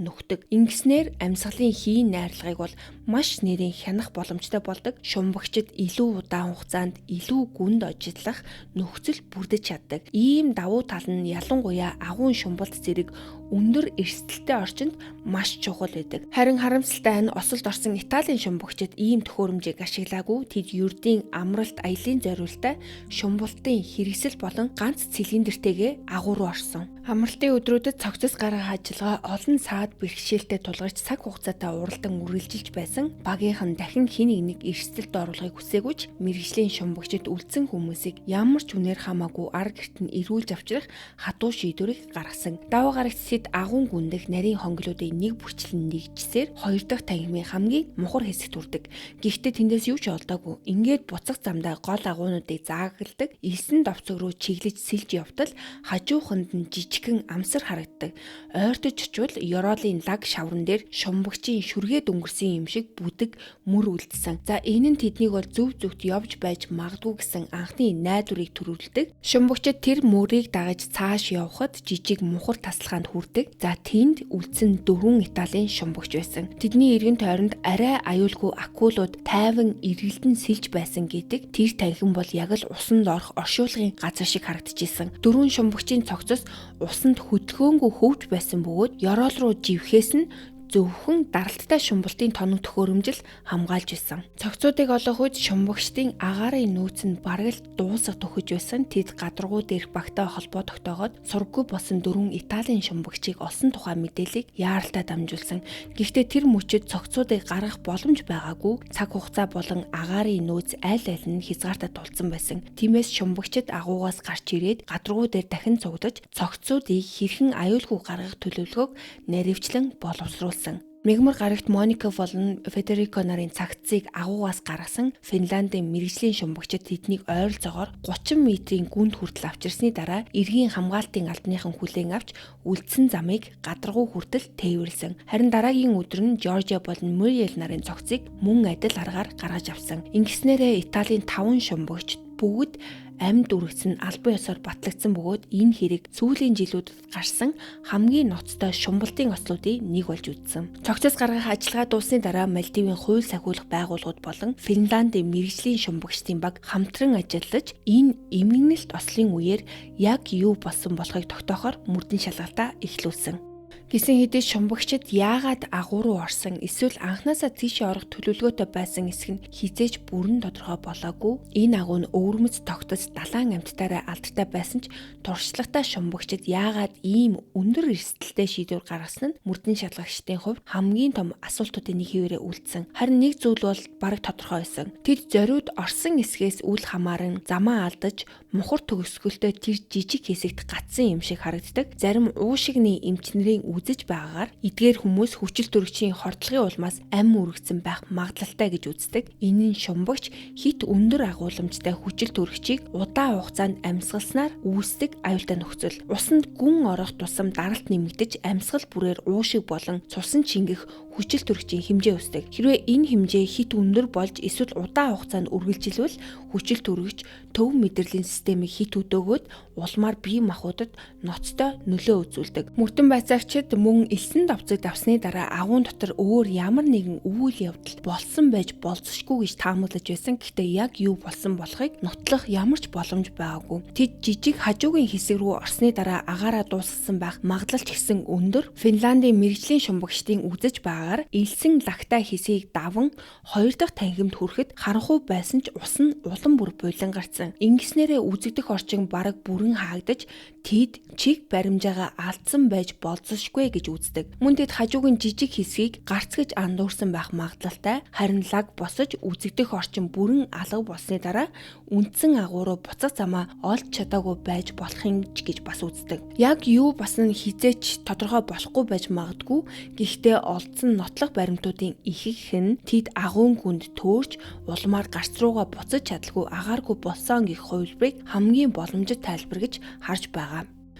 нөхдөг. Ингэснээр амьсгалын хийн найрлагыг бол маш нэрийн хянах боломжтой болдог. Шумбагчид илүү удаан хугацаанд илүү гүнд ажиллах нөхцөл бүрдэж чаддаг. Ийм давуу тал нь ялангуяа агуун шумбалт зэрэг өндөр эрсдэлтэй орчинд маш чухал байдаг. Харин харамсалтай нь осолд орсон Италийн шумбагчид ийм төхөөрөмжийг ашиглаагүй. Тэд ердийн амралт аялын зориулалтаа шумбалтын хэрэгсэл болон ганц цилиндртэйгээ агуу руу орсон. Амралтын өдрүүдэд цогцос гаргах ажиллагаа олон саад бэрхшээлтэй тулгарч цаг хугацаатай уралдан үргэлжилж байсан багийнхан дахин хин нэг эрсдэлд оруулахыг хүсээгүйч мэргэжлийн шумбагчид үлдсэн хүмүүсийг ямар ч үнээр хамаагүй ар гэрт нь эрүүлж авчрах хатуу шийдвэрийг гаргасан. Даваа гарагчид агуун гүндэх нарийн хонгилуудыг нэг бүрчлэн нэгжсээр хоёр дахь тангимын хамгийн мухар хэсэгт хүрдэг. Гэхдээ тэндээс юу ч олдоогүй. Ингээд буцах замдаа гол агуунуудыг заагладаг, элсэн довцог руу чиглэж сэлж явтал хажууханд нь жижигхэн амсар харагддаг. Ойртож очивол Ёроолын лаг шавран дээр шумбагчийн шүргээд өнгөрсөн юм шиг бүдэг мөр үлдсэн. За энэ нь тэднийг бол зөв зөвхт явж байж магадгүй гэсэн анхны найдварыг төрүүлдэг. Шумбагчид тэр мөрийг дагаж цааш явхад жижиг мухар тасалгаанд хүрдэг. За тэнд үлдсэн 4 Италийн шумбагч байсан. Тэдний эргэн тойронд арай аюулгүй акулууд тайван эргэлдэн сэлж байсан гэдэг. Тэр танхим бол яг л усанд орох оршуулгын газар шиг харагдчихсэн. 4 шумбагчийн цогцос усанд хөдөлгөөнгүй хөвж байсан бөгөөд Ёроол руу живхээс нь зөвхөн даралттай шумбалтын тоног төхөөрөмжл хамгаалж байсан. Цогцуудыг олох үед шумбагчдын агаарын нөөц нь бараг л дуусах төхөж байсан. Тэд гадаргуу дээрх багтай холбоо тогтоогоод сурггүй болсон 4 Италийн шумбагчийг олсон тухай мэдээллийг яаралтай дамжуулсан. Гэхдээ тэр мөчид цогцуудыг гаргах боломж байгаагүй. Цаг хугацаа болон агаарын нөөц аль аль нь хязгаартад тулцсан байсан. Тиймээс шумбагчид агуугаас гарч ирээд гадаргуу дээр дахин цугдаж цогцуудыг хэрхэн аюулгүй гаргах төлөвлөгөөг наривчлан боловсруулсан. Мегмар гарагт Моника болон Федерико нарын цагтцыг агуугаас гаргасан Финландын мэргэжлийн шумбагчид тэднийг ойролцоогоор 30 метрийн гүнд хүртэл авчирсны дараа эргийн хамгаалтын албаныхан хүлээн авч үлдсэн замыг гадаргуу хүртэл тээвэрлсэн. Харин дараагийн өдөр нь Жоржиа болон Мюриэл нарын цогцыг мөн адил аргаар гаргаж авсан. Ингэснээрээ Италийн 5 шумбагч бүгд амьд үргэсэн албан ёсоор батлагдсан бөгөөд энэ хэрэг сүүлийн жилүүдэд гарсан хамгийн ноцтой шумбалтын ослуудын нэг болж үзсэн. Цогцос гаргах ажиллагаа дууссаны дараа Мальдивын хууль сахиулах байгууллагууд болон Финландын мэргэжлийн шумбагчдын баг хамтран ажиллаж энэ эмгэнэлт ослын үеэр яг юу болсон болохыг тогтоохоор мөрдөн шалгалтаа эхлүүлсэн. Гисэн хэдий шумбагчид яагаад агуу руу орсон эсвэл анхнаасаа тийшээ орох төлөвлөгөөтэй байсан эсэх нь хизээж бүрэн тодорхой болоогүй. Энэ агуу нь өвөрмөц тогтож далайн амьтдаараа алдартай байсан ч туршлагатай шумбагчид яагаад ийм өндөр эрсдэлтэй шийдвэр гаргасан нь мөрдөн шалгагчдын хувьд хамгийн том асуултуудын нэг хэвээрээ үлдсэн. Харин нэг зүйл бол бараг тодорхой байсан. Тэд зориуд орсон эсгээс үл хамааран замаа алдаж мухар төгсгөлтэй тэр жижиг хэсэгт гацсан юм шиг харагддаг. Зарим уушигны эмчнэрийн үзэж байгаагаар эдгээр хүмүүс хүчил төрөгчийн хордлогын улмаас ам үргэсэн байх магадлалтай гэж үздэг. Энэ нь шумбагч хит өндөр агуулмжтай хүчил төрөгчийг удаан хугацаанд амьсгалснаар үүсдэг аюултай нөхцөл. Усанд гүн орох тусам даралт нэмэгдэж амьсгал бүрээр уушиг болон цусан чингэх хүчил төрөгчийн хэмжээ өсдөг. Хэрвээ энэ хэмжээ хит өндөр болж эсвэл удаан хугацаанд үргэлжилвэл хүчил төрөгч төв мэдрэлийн системийг хит өдөөгөөд улмаар бие махбодод ноцтой нөлөө үзүүлдэг. Мөрдөн байцаагчид мөн элсэн давцыг давсны дараа агуун дотор өөр ямар нэгэн үйл явдал болсон байж болзошгүй гэж таамаглаж байсан. Гэхдээ яг юу болсон болохыг нотлох ямар ч боломж байгаагүй. Тэд жижиг хажуугийн хэсэг рүү орсны дараа агаараа дуусгасан байх магадлал ч гэсэн өндөр. Финландын мэргэжлийн шумбагчдын үзэж байгаагаар элсэн лагтай хэсгийг даван хоёр дахь танхимд хүрэхэд харанхуй байсан ч ус нь улам бүр булан гарцсан. Ингэснээрээ үзэгдэх орчин бараг бүрэн хаагдаж тэд чиг баримжаагаа алдсан байж болзошгүй гэж үздэг. Мөн тэд хажуугийн жижиг хэсгийг гарцгаж андуурсан байх магадлалтай. Харин лаг босож үзэгдэх орчин бүрэн алга болсны дараа үндсэн агууруу буцах замаа олж чадаагүй байж болохын ч гэж бас үздэг. Яг юу басан хизээч тодорхой болохгүй байж магадгүй. Гэхдээ олдсон нотлох баримтуудын ихэнх нь тэд агуун гүнд төөрч улмаар гарц руугаа буцаж чадалгүй агааргүй болсон гэх хувилбарыг хамгийн боломжит тайлбар гэж харж байгаа.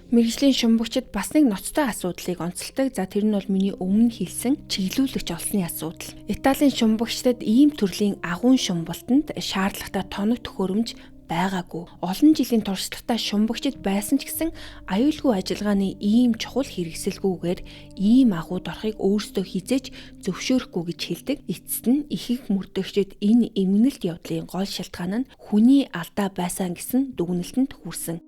Мэргэжлийн шумбагчид бас нэг ноцтой асуудлыг онцолдог. За тэр нь бол миний өмнө хэлсэн чиглүүлэгч олсны асуудал. Италийн шумбагчдад ийм төрлийн агуун шумбалтанд шаардлагатай тоног төхөөрөмж байгаагүй. Олон жилийн туршлагатай шумбагчид байсан ч гэсэн аюулгүй ажиллагааны ийм чухал хэрэгсэлгүйгээр ийм агууд орохыг өөрсдөө хизээж зөвшөөрөхгүй гэж хэлдэг. Эцэст нь ихэнх мөрдөгчид энэ эмгэнэлт явдлын гол шалтгаан нь хүний алдаа байсан гэсэн дүгнэлтэнд хүрсэн.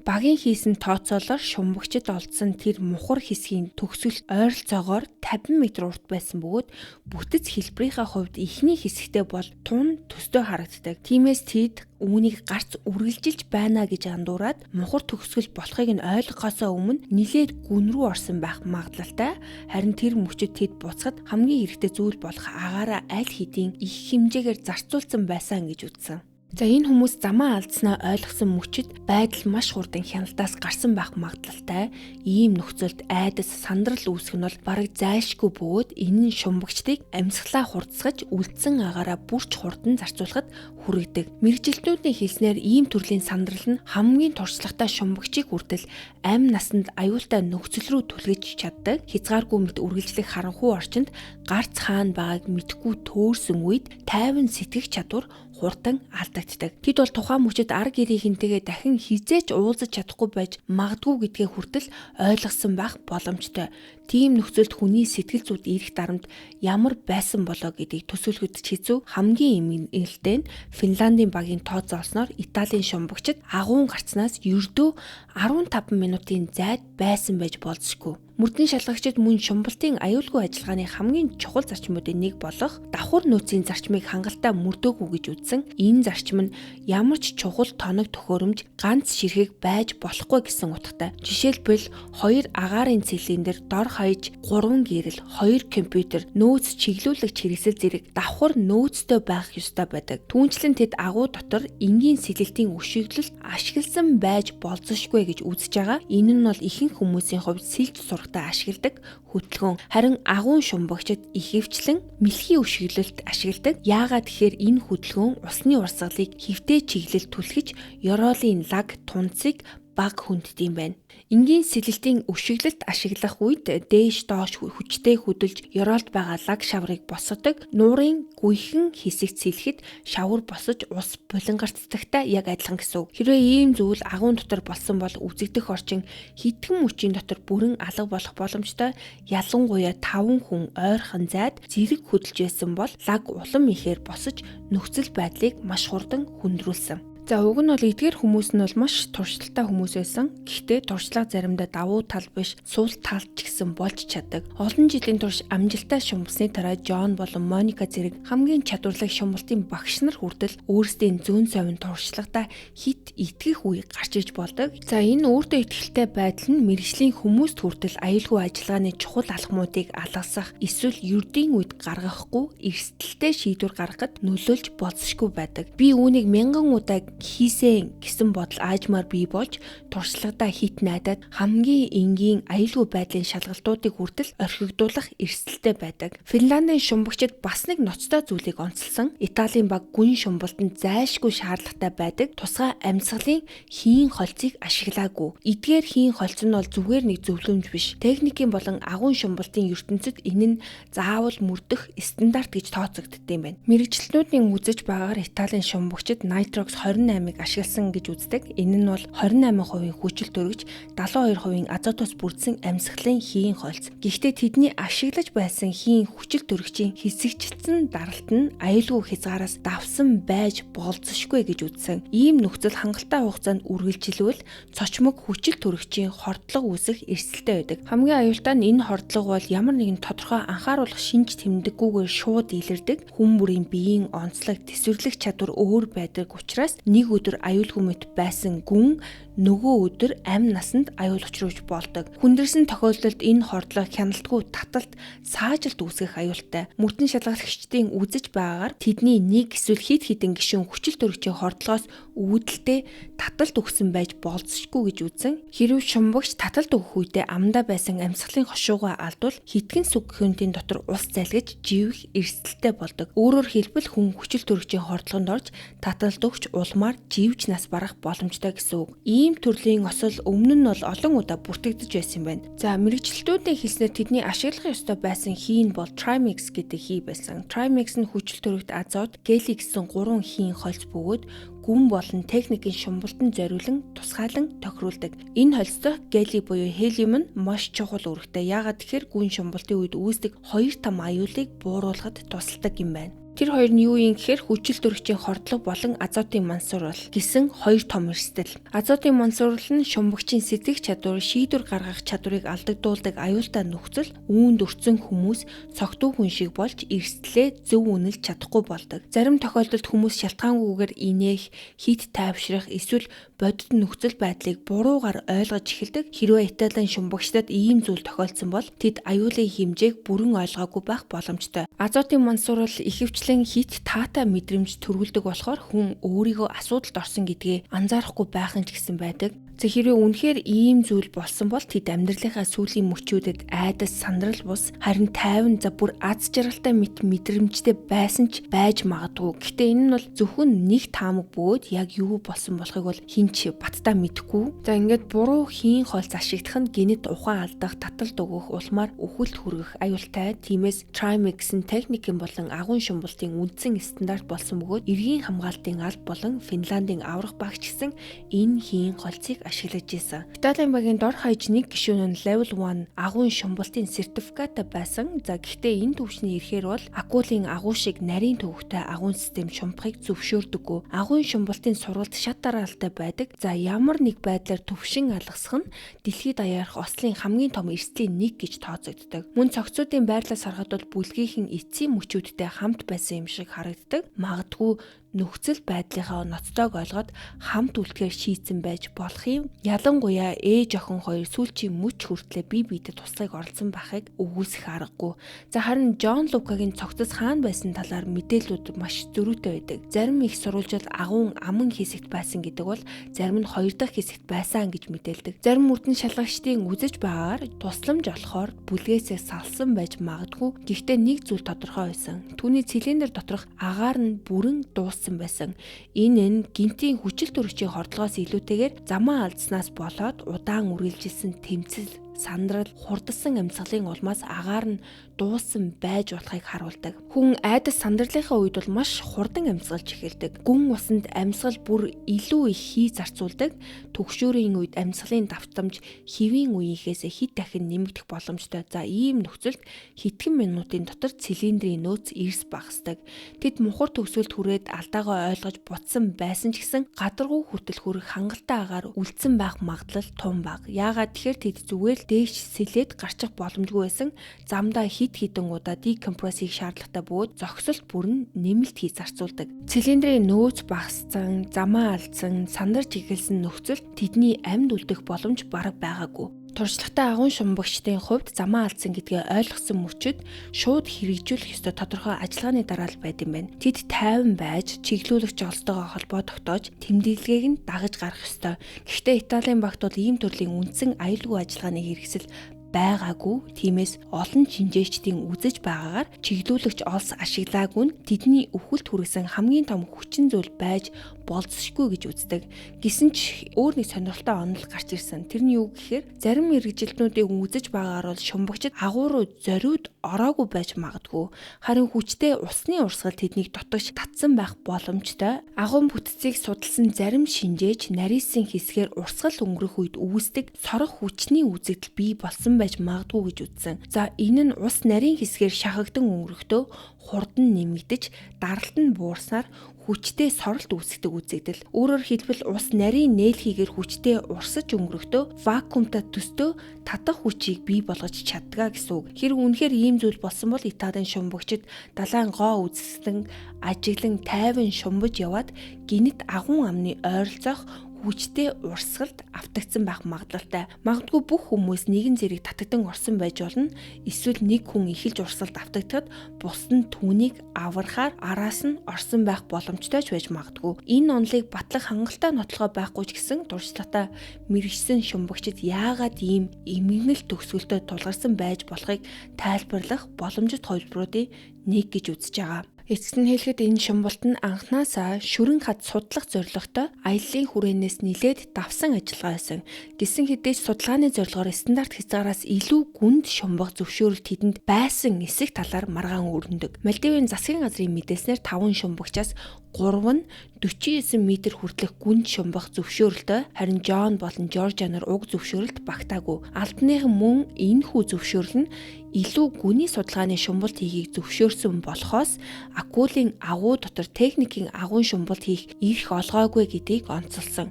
Багийн хийсэн тооцоолоор шумбагчид олдсон тэр мухар хэсгийн төгсгөл ойролцоогоор 50 м урт байсан бөгөөд бүтэц хэлбэрийнхээ хувьд эхний хэсэгтээ бол тун төстэй харагддаг. Тиймээс тэд үүнийг гарц үргэлжилж байна гэж андуураад мухар төгсгөл болохыг нь ойлгохоосоо өмнө нилээд гүн рүү орсон байх магадлалтай. Харин тэр мөчөд тэд буцахад хамгийн хэрэгтэй зүйл болох агаараа аль хэдийн их хэмжээгээр зарцуулсан байсан гэж үзсэн. За энэ хүмүүс замаа алдснаа ойлгосон мөчөд байдал маш хурдан хяналтаас гарсан байх магадлалтай. Ийм нөхцөлд айдас сандрал үүсэх нь бол бараг зайлшгүй бөгөөд энэ нь шумбагчдыг амьсгалаа хурдсгаж үлдсэн агаараа бүрч хурдан зарцуулахад хүргэдэг. Мэргэжилтнүүдийн хэлснээр ийм төрлийн сандрал нь хамгийн туршлагатай шумбагчийг хүртэл амь насанд аюултай нөхцөл рүү түлгэж чаддаг. Хязгааргүй мэт үргэлжлэх харанхуй орчинд гарц хаана байгааг мэдэхгүй төөрсөн үед тайван сэтгэх чадвар хурдан алдагддаг. Тэд бол тухайн мөчөд ар гэрийнхэнтэйгээ дахин хизээч уулзаж чадахгүй байж магадгүй гэдгээ хүртэл ойлгосон байх боломжтой. Тийм нөхцөлд хүний сэтгэл зүйд ирэх дарамт ямар байсан болоо гэдгийг төсөөлөхөд хэцүү. Хамгийн эмгэнэлтэй нь Финландийн багийн тооцоолсноор Италийн шумбагчид агуун гарцнаас ердөө 15 минутын зайд байсан байж болзошгүй. Мөрдөн шалгагчид мөн шумбалтын аюулгүй ажиллагааны хамгийн чухал зарчмуудын нэг болох давхар нөөцийн зарчмыг хангалттай мөрдөөгүй гэж үзсэн. Энэ зарчим нь ямар ч чухал тоног төхөөрөмж ганц ширхэг байж болохгүй гэсэн утгатай. Жишээлбэл 2 агаарын цилиндр дор хаяж 3 гэрэл, 2 компьютер, нөөц чиглүүлэгч хэрэгсэл зэрэг давхар нөөцтэй байх ёстой байдаг. Түүнчлэн тэд агуу дотор энгийн сэлэлтийн өшөглөлт ашигласан байж болзошгүй гэж үзэж байгаа. Энэ нь бол ихэнх хүмүүсийн хувьд сэлж сурахтаа ашигладаг хөдөлгөөн. Харин агуун шумбагчид ихэвчлэн мэлхий өшөглөлт ашигладаг. Яагаад гэхээр энэ хөдөлгөөн усны урсгалыг хэвтээ чиглэл түлхэж ёроолын лаг тунцыг баг хүнддэм байна. Энгийн сэлэлтийн өшөглөлт ашиглах үед дээш доош хүчтэй хөдөлж ёроолд байгаа лаг шаврыг босгодог. Нуурын гүйхэн хэсэгт сэлэхэд шавар босож ус булангартдагтай яг адилхан гэсэн үг. Хэрвээ ийм зүйл агуун дотор болсон бол үзэгдэх орчин хитгэн мөчийн дотор бүрэн алга болох боломжтой. Ялангуяа 5 хүн ойрхон зайд зэрэг хөдөлж байсан бол лаг улам ихээр босож нөхцөл байдлыг маш хурдан хүндрүүлсэн. За уг нь бол эдгээр хүмүүс нь бол маш туршлагатай хүмүүс байсан. Гэхдээ туршлага заримдаа давуу тал биш, сул тал ч гэсэн болж чаддаг. Олон жилийн турш амжилттай шумбалсны дараа Джон болон Моника зэрэг хамгийн чадварлаг шумбалтын багш нар хүртэл өөрсдийн зүүн совин туршлагатай хит итгэх үе гарч иж болдог. За энэ өөртөө итгэлтэй байдал нь мэргэжлийн хүмүүст хүртэл аюулгүй ажиллагааны чухал алхмуудыг алгасах, эсвэл ердийн үед гаргахгүй эрсдэлтэй шийдвэр гаргахад нөлөөлж болзошгүй байдаг. Би үүнийг мянган удаа хийсэн гэсэн бодол аажмаар бий болж туршлагадаа хит найдаад хамгийн энгийн аюулгүй байдлын шалгалтуудыг хүртэл орхигдуулах эрсдэлтэй байдаг. Финландын шумбагчид бас нэг ноцтой зүйлийг онцолсон. Италийн баг гүн шумбалтанд зайлшгүй шаардлагатай байдаг тусгай амьсгалын хийн холцыг ашиглаагүй. Эдгээр хийн холц нь бол зүгээр нэг зөвлөмж биш. Техникийн болон агуун шумбалтын ертөнцид энэ нь заавал мөрдөх стандарт гэж тооцогддог юм байна. Мэргэжилтнүүдийн үзэж байгаагаар Италийн шумбагчид Nitrox 28-ыг ашигласан гэж үздэг. Энэ нь бол 28% хүчил төрөгч, 72% азотоос бүрдсэн амьсгалын хийн холц. Гэхдээ тэдний ашиглаж байсан хийн хүчил төрөгчийн хэсэгчлэн даралт нь аюулгүй хязгаараас давсан байж болзошгүй гэж үзсэн. Ийм нөхцөл хангалттай хугацаанд үргэлжилвэл цочмог хүчил төрөгчийн хордлого үүсэх эрсдэлтэй байдаг. Хамгийн аюултай нь энэ хордлого бол ямар нэгэн тодорхой анхааруулах шинж тэмдэггүйгээр шууд илэрдэг. Хүн бүрийн биеийн онцлог, тэсвэрлэх чадвар өөр байдаг учраас нэг өдөр аюулгүй мэт байсан гүн нөгөө өдөр амь насанд аюул учруулж болдог. Хүндэрсэн тохиолдолд энэ хордлого хяналтгүй таталт, саажилт үүсгэх аюултай. Мөрдөн шалгалагчдын үзэж байгаагаар тэдний нэг эсвэл хэд хэдэн гишүүн хүчил төрөгчийн хордлогоос үүдэлтэй таталт өгсөн байж болзошгүй гэж үзсэн. Хэрв шумбагч таталт өгөх үедээ амдаа байсан амьсгалын хошуугаа алдвал хитгэн сүг гүнтийн дотор ус залгиж живэх эрсдэлтэй болдог. Өөрөөр хэлбэл хүн хүчил төрөгчийн хордлогонд орж таталт өгч улмаар живж нас барах боломжтой гэсэн үг. Ийм төрлийн осол өмнө нь бол олон удаа бүртгэгдэж байсан юм байна. За мэргэжилтүүдийн хэлснээр тэдний ашиглах ёстой байсан хийн бол Trimix гэдэг хий байсан. Trimix нь хүчил төрөгт азот, гели гэсэн 3 хийн холц бөгөөд гүн болон техникийн шумбалтанд зориулан тусгайлан тохируулдаг. Энэ холцдог гели буюу хелиум нь маш чухал үүрэгтэй. Яагаад гэхээр гүн шумбалтын үед үүсдэг 2 том аюулыг бууруулахад тусалдаг юм байна. Тэр хоёр нь юу юм гэхээр хүчил төрөгчийн хордлого болон азотын мансуурал гэсэн 2 том эрсдэл. Азотын мансуурал нь шумбагчийн сэтгэх чадвар, шийдвэр гаргах чадварыг алдагдуулдаг аюултай нөхцөл, үүнд өртсөн хүмүүс цогтуу хүн шиг болж эрсдлээ зөв үнэлж чадахгүй болдог. Зарим тохиолдолд хүмүүс шалтгаангүйгээр инээх, хит тайвшрах эсвэл бодит нөхцөл байдлыг буруугаар ойлгож эхэлдэг. Хэрвээ Италийн шумбагчдад ийм зүйл тохиолдсон бол тэд аюулын хэмжээг бүрэн ойлгоогүй байх боломжтой. Азотын мансуурал ихэвчлэн хит таатай мэдрэмж төрүүлдэг болохоор хүн өөрийгөө асуудалд орсон гэдгээ анзаарахгүй байх нь ч гэсэн байдаг. Хэрвээ үнэхээр ийм зүйл болсон бол тэд амьдралынхаа сүүлийн мөчүүдэд айдас, сандрал бус харин тайван бүр аз жаргалтай мэдрэмжтэй байсан ч байж магадгүй. Гэхдээ энэ нь бол зөвхөн нэг таамаг бөгөөд яг юу болсон болохыг бол хинч баттай мэдэхгүй. Ингээд буруу хийн холц ашиглах нь генет ухаан алдах, таталт өгөх, улмаар үхэлд хүргэх аюултай. Тиймээс TRIME гэсэн техникийн болон агуун шумбалтын үндсэн стандарт болсон бөгөөд эргийн хамгаалтын алба болон Финландын аврах багч гэсэн энэ хийн холцыг ашиглаж байсан. Италийн багийн дор хаяж нэг гишүүн нь level 1 агуун шумбалтын сертификаттай байсан. Гэхдээ энэ төвчний ирэхээр бол акулын агуу шиг нарийн төвөгтэй агуун систем шумбахыг зөвшөөрдөггүй. Агуун шумбалтын сургалт шат дараалалтай байдаг. Ямар нэг байдлаар төвшин алгасах нь дэлхийд даяарх ослын хамгийн том эрсдлийн нэг гэж тооцогддог. Мөн цогцуудын байрлалаас харахад бол бүлгийнхэн эцсийн мөчүүдтэй хамт байсан юм шиг харагддаг. Магадгүй нөхцөл байдлынхаа ноцтойг ойлгоод хамт үлдэхээр шийдсэн байж болох юм. Ялангуяа ээж охин хоёр сүүлчийн мөч хүртлээр бие биедэд туслахыг оролцсон байхыг үгүйсэх аргагүй. Харин Жон Лукагийн цогцос хаана байсан талаар мэдээллүүд маш зөрүүтэй байдаг. Зарим их сурвалжууд агуун аман хэсэгт байсан гэдэг бол зарим нь 2 дахь хэсэгт байсан гэж мэдээлдэг. Зарим үрдэн шалгагчдын үзэж байгаагаар тусламж олохоор бүлгээсээ салсан байж магадгүй. Гэхдээ нэг зүйл тодорхой байсан. Түүний цилиндр доторх агаар нь бүрэн дууссан байсан. Энэ нь гинтийн хүчил төрөгчийн хордлогоос илүүтэйгээр замаа алдснаас болоод удаан үргэлжилсэн тэмцэл, сандрал, хурдсан амьсгалын улмаас агаар нь дууссан байж болохыг харуулдаг. Хүн айдас сандралынхаа үед бол маш хурдан амьсгалж эхэлдэг. Гүн усанд амьсгал бүр илүү их хий зарцуулдаг. Түгшүүрийн үед амьсгалын давтамж хэвийн үеийнхээс хэд дахин нэмэгдэх боломжтой. Ийм нөхцөлд хэдхэн минутын дотор цилиндрийн нөөц эрс багасдаг. Тэд мухар төгсгөлд хүрээд алдаагаа ойлгож буцсан байсан ч гэсэн гадаргуу хүртэл хүрэх хангалттай агаар үлдсэн байх магадлал том бага. Яагаад тэгэхээр тэд зүгээр дээш сэлээд гарчих боломжгүй байсан. Замдаа хидэн удаа декомпрессийг шаардлагатай бөгөөд зогсолт бүрэн нэмэлт хий зарцуулдаг. Цилиндрийн нөөц багассан, замаа алдсан, сандарч эхэлсэн нөхцөлд тэдний амьд үлдэх боломж бараг байгаагүй. Туршлагатай агуун шумбагчдын хувьд замаа алдсан гэдгээ ойлгосон мөчид шууд хэрэгжүүлэх ёстой тодорхой ажиллагааны дараалал байд юм байна. Тэд тайван байж, чиглүүлэгч олцтойгоо холбоо тогтоож, тэмдэглэгийг нь дагаж гарах ёстой. Гэхдээ Италийн багт бол ийм төрлийн үндсэн аюулгүй ажиллагааны хэрэгсэл байгаагүй. Тиймээс олон шинжээчдийн үзэж байгаагаар чиглүүлэгч олс ашиглаагүй нь тэдний өвхөлт хүргэсэн хамгийн том хүчин зүйл байж болцсошгүй гэж үздэг. Гэсэн ч өөр нэг сонирхолтой онол гарч ирсэн. Тэр нь юу гэхээр зарим мэргэжилтнүүдийн үзэж байгаагаар бол шумбагчид агуу руу зориуд ороогүй байж магадгүй. Харин хүчтэй усны урсгал тэднийг дотогш татсан байх боломжтой. Агуун бүтцийг судалсан зарим шинжээч нарийнсын хэсгээр урсгал өнгөрөх үед үүсдэг сорох хүчний үзэгдэл бий болсон байж магадгүй гэж үзсэн. Энэ нь ус нарийн хэсгээр шахагдан өнгөрөхдөө хурдан нэмэгдэж, даралт нь буурснаар хүчтэй соролт үүсгдэг үзэгдэл. Өөрөөр хэлбэл ус нарийн нээлхийгээр хүчтэй урсаж өнгөрөхдөө вакуумтай төстөө татах хүчийг бий болгож чаддгаа гэсэн үг. Хэрэг үнэхээр ийм зүйл болсон бол Италийн шумбагчид далайн гоо үзэсгэлэн ажиглан тайван шумбаж яваад гинэт агуун амны ойролцоох хүчтэй урсгалд автагдсан байх магадлалтай. Магадгүй бүх хүмүүс нэгэн зэрэг татагдан орсон байж болно. Эсвэл нэг хүн эхэлж урсгалд автагдахад бус нь түүнийг аврахаар араас нь орсон байх боломжтой ч байж магадгүй. Энэ онолыг батлах хангалттай нотлохоо байхгүй ч гэсэн туршлагатай мэргэжсэн шумбагчид яагаад ийм эмгэнэл төгсгөлтөд тулгарсан байж болохыг тайлбарлах боломжит хувилбаруудын нэг гэж үзэж байгаа. Эцэст нь хэлэхэд энэ шумбалт нь анхнаасаа шүрэн хад судлах зорилготой аяллаа хүрээнээс нэлээд давсан ажиллагаа байсан. Гэсэн хэдий ч судалгааны зорилгоор стандарт хязгаараас илүү гүнд шумбах зөвшөөрөлт тэдэнд байсан эсэх талаар маргаан өрнөдөг. Мальдивын засгийн газрын мэдээлснээр 5 шумбагчаас 3 нь 49 м хүртэлх гүнд шумбах зөвшөөрөлтөй, харин Джон болон Жоржа нар уг зөвшөөрөлт багтаагүй. Албаныхан мөн энэхүү зөвшөөрөл нь илүү гүний судалгааны шумбалт хийхийг зөвшөөрсөн болохоос акулын агуу дотор техникийн агуун шумбалт хийх эрх олгоогүй гэдгийг онцолсон.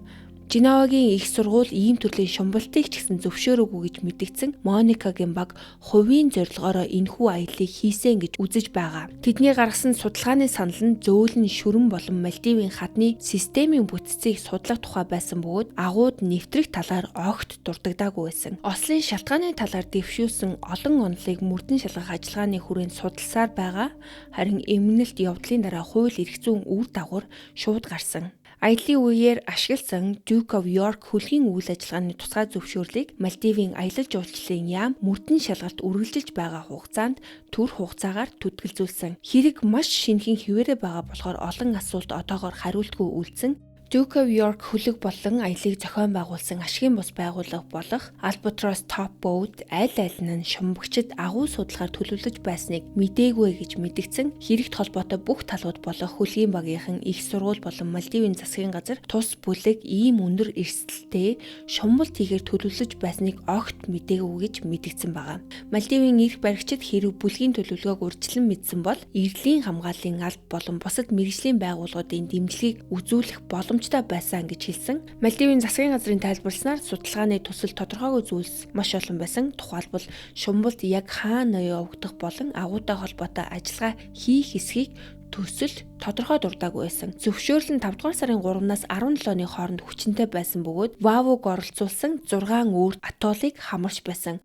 Женевагийн их сургууль ийм төрлийн шумбалтыг ч гэсэн зөвшөөрөөгүй гэж мэдгдсэн Моникагийн баг хувийн зорилгоороо энэхүү аяллыг хийсэн гэж үзэж байгаа. Тэдний гаргасан судалгааны санал нь зөөлөн шүрэн болон Мальдивын хадны системийн бүтцийг судлах тухай байсан бөгөөд агууд нэвтрэх талаар огт дурддаггүй байсан. Ослын шалтгааны талаар дэвшүүлсэн олон онолыг мөрдөн шалгах ажиллагааны хүрээнд судалсаар байгаа. Харин эмгэнэлт явдлын дараа хууль эрх зүйн үр дагавар шууд гарсан. Аяллаа үеэр ашигласан Duke of York хөлгийн үйл ажиллагааны тусгай зөвшөөрлийг Мальдивын аялал жуулчлалын яам мөрдөн шалгалт үргэлжилж байгаа хугацаанд төр хугацаагаар түтгэлзүүлсэн. Хэрэг маш шинэхэн хിവэрэ байгаа болохоор олон асуулт одоогоор хариултгүй үлдсэн. Duke of York хөлөг болон аяллыг зохион байгуулсан ашигын бус байгууллага болох Albatross Top Boat аль нь шумбагчид агуу судалгаар төлөвлөж байсныг мэдээгүй гэж мэдгдсэн. Хэрэгт холбоотой бүх талууд болох хөлгийн багийнхан их сургууль болон Мальдивын засгийн газар тус бүлэг ийм өндөр эрсдэлтэй шумбалт хийхээр төлөвлөж байсныг огт мэдээгүй гэж мэдгдсэн байгаа. Мальдивын эрх баригчид хэрэг бүлгийн төлөвлөгөөг урьдчилан мэдсэн бол эрдлийн хамгааллын алба болон бусад мэргэжлийн байгууллагуудын дэмжлэгийг үзүүлэх боломжтой байсан гэж хэлсэн. Мальдивын засгийн газрын тайлбарласнаар судалгааны төсөл тодорхойгүй зүйлс маш олон байсан. Тухайлбал шумбалт яг хаана явагдах болон агуутай холбоотой ажиллагаа хийх эсхийг төсөл тодорхой дурдаагүй байсан. Зөвшөөрөл нь 5 дугаар сарын 3-наас 17-ны хооронд хүчинтэй байсан бөгөөд Вавуг оролцуулсан 6 өөр атоллыг хамарч байсан.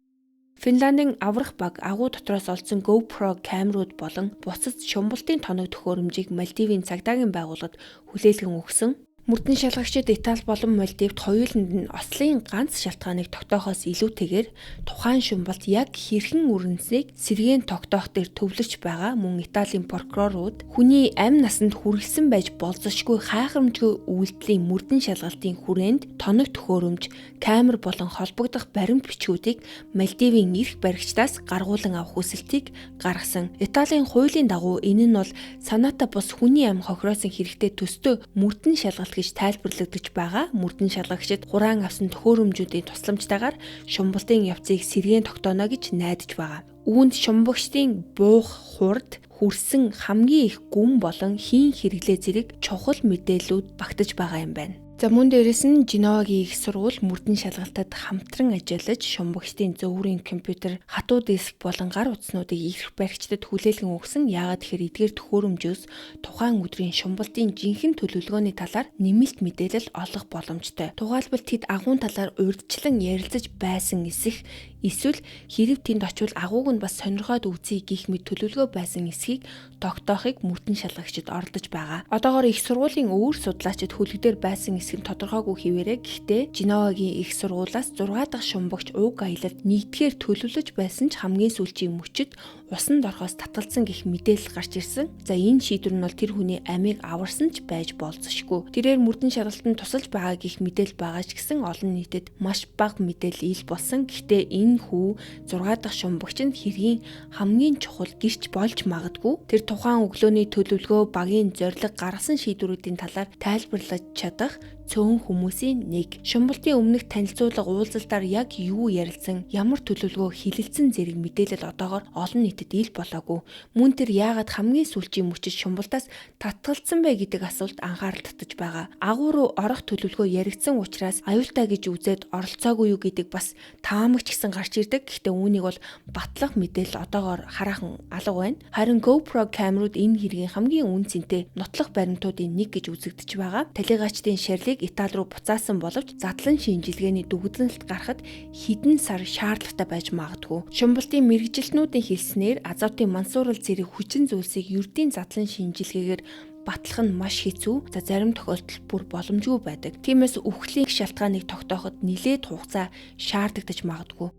Финландын аврах баг агуу дотроос олдсон GoPro камерууд болон бусад шумбалтын тоног төхөөрөмжийг Мальдивын цагдаагийн байгууллагад хүлээлгэн өгсөн. Мөрдөн шалгагчид Итали болон Мальдивт хоёуланд нь ослын ганц шалтгааныг тогтоохоос илүүтэйгээр тухайн шумбалт яг хэрхэн үргэлжсэнийг сэргээн тогтоох дээр төвлөрч байгаа. Мөн Италийн прокурорууд хүний амь насанд хүргэсэн байж болзошгүй хайхрамжгүй үйлдэлийн мөрдөн шалгалтын хүрээнд тоног төхөөрөмж, камер болон холбогдох баримт бичгүүдийг Мальдивын эрх баригчдаас гаргуулan авах хүсэлтийг гаргасан. Италийн хуулийн дагуу энэ нь бол санаатай бус хүний амь хохироосон хэрэгтэй төстөө мөрдөн шалгалт гэж тайлбарлагдаж байгаа. Мөрдөн шалгагчид хураан авсан төхөөрөмжүүдийн тусламжтайгаар шумбалтын явцыг сэргээн тогтооно гэж найдаж байгаа. Үүнд шумбагчдын буух хурд, хүрсэн хамгийн их гүн болон хийн хэрэглээ зэрэг чухал мэдээлүүд багтаж байгаа юм байна. За мөн дээрэс нь Женевагийн их сургууль мөрдөн шалгалтад хамтран ажиллаж шумбагчдын зөвүүрийн компьютер, хатуу диск болон гар утаснуудыг эрх баригчдад хүлээлгэн өгсөн. Яагаад тэгэхээр эдгээр төхөөрөмжөөс тухайн өдрийн шумбалтын жинхэнэ төлөвлөгөөний талаар нэмэлт мэдээлэл олох боломжтой. Тухайлбал тэд агуун талаар урьдчилан ярилцаж байсан эсвэл хэрэг тэнд очивол агууг нь бас сонирхоод үзье гэх мэт төлөвлөгөө байсан эсхийг тогтоохыг мөрдөн шалгагчид оролдож байгаа. Одоогоор их сургуулийн өөр судлаачид хөлөгдөр байсан эсэх нь тодорхойгүй хിവэрэ. Гэхдээ Женевагийн их сургуулиас 6 дахь шумбагч уг аялалд нийтгээр төлөвлөж байсан ч хамгийн сүүлчийн мөчид усанд орохоос татгалзсан гэх мэдээлэл гарч ирсэн. За энэ шийдвэр нь бол тэр хүний амийг аварсан ч байж болзошгүй. Тэрээр мөрдөн шалгалтанд тусалж байгаа гэх мэдээлэл байгаа ч гэсэн олон нийтэд маш бага мэдээлэл ил болсон. Гэхдээ энэ хүү 6 дахь шумбагч нь хэргийн хамгийн чухал гэрч болж магадгүй. Тэр тухайн өглөөний төлөвлөгөө, багийн зорилго, гаргасан шийдвэрүүдийн талаар тайлбарлаж чадах цөөн хүмүүсийн нэг. Шумбалтын өмнөх танилцуулга уулзалтаар яг юу ярилцсан, ямар төлөвлөгөө хилэлцэн зэрэг мэдээлэл одоогоор олон нийтэд ил болоогүй. Мөн тэр яагаад хамгийн сүүлчийн мөчид шумбалтаас татгалзсан бэ гэдэг асуулт анхаарал татаж байгаа. Агуу руу орох төлөвлөгөө яригдсан учраас аюултай гэж үзээд оролцоогүй юу гэдэг бас таамагч гэсэн гарч ирдэг. Гэхдээ үүнийг бол батлах мэдээлэл одоогоор хараахан алга байна. Харин GoPro камерууд энэ хэргийн хамгийн үнцэнтэй нотлох баримтуудын нэг гэж үзэгдэж байгаа. Талигачдын шарилыг Итали руу буцаасан боловч задлан шинжилгээний дүгнэлт гарахад хэдэн сар шаардлагатай байж магадгүй. Шумбалтын мэргэжилтнүүдийн хэлснээр азотын мансуурал зэрэг хүчин зүйлсийг ердийн задлан шинжилгээгээр батлах нь маш хэцүү. За зарим тохиолдолд бүр боломжгүй байдаг. Тиймээс үхлийн шалтгааныг тогтооход нэлээд хугацаа шаардагдаж магадгүй.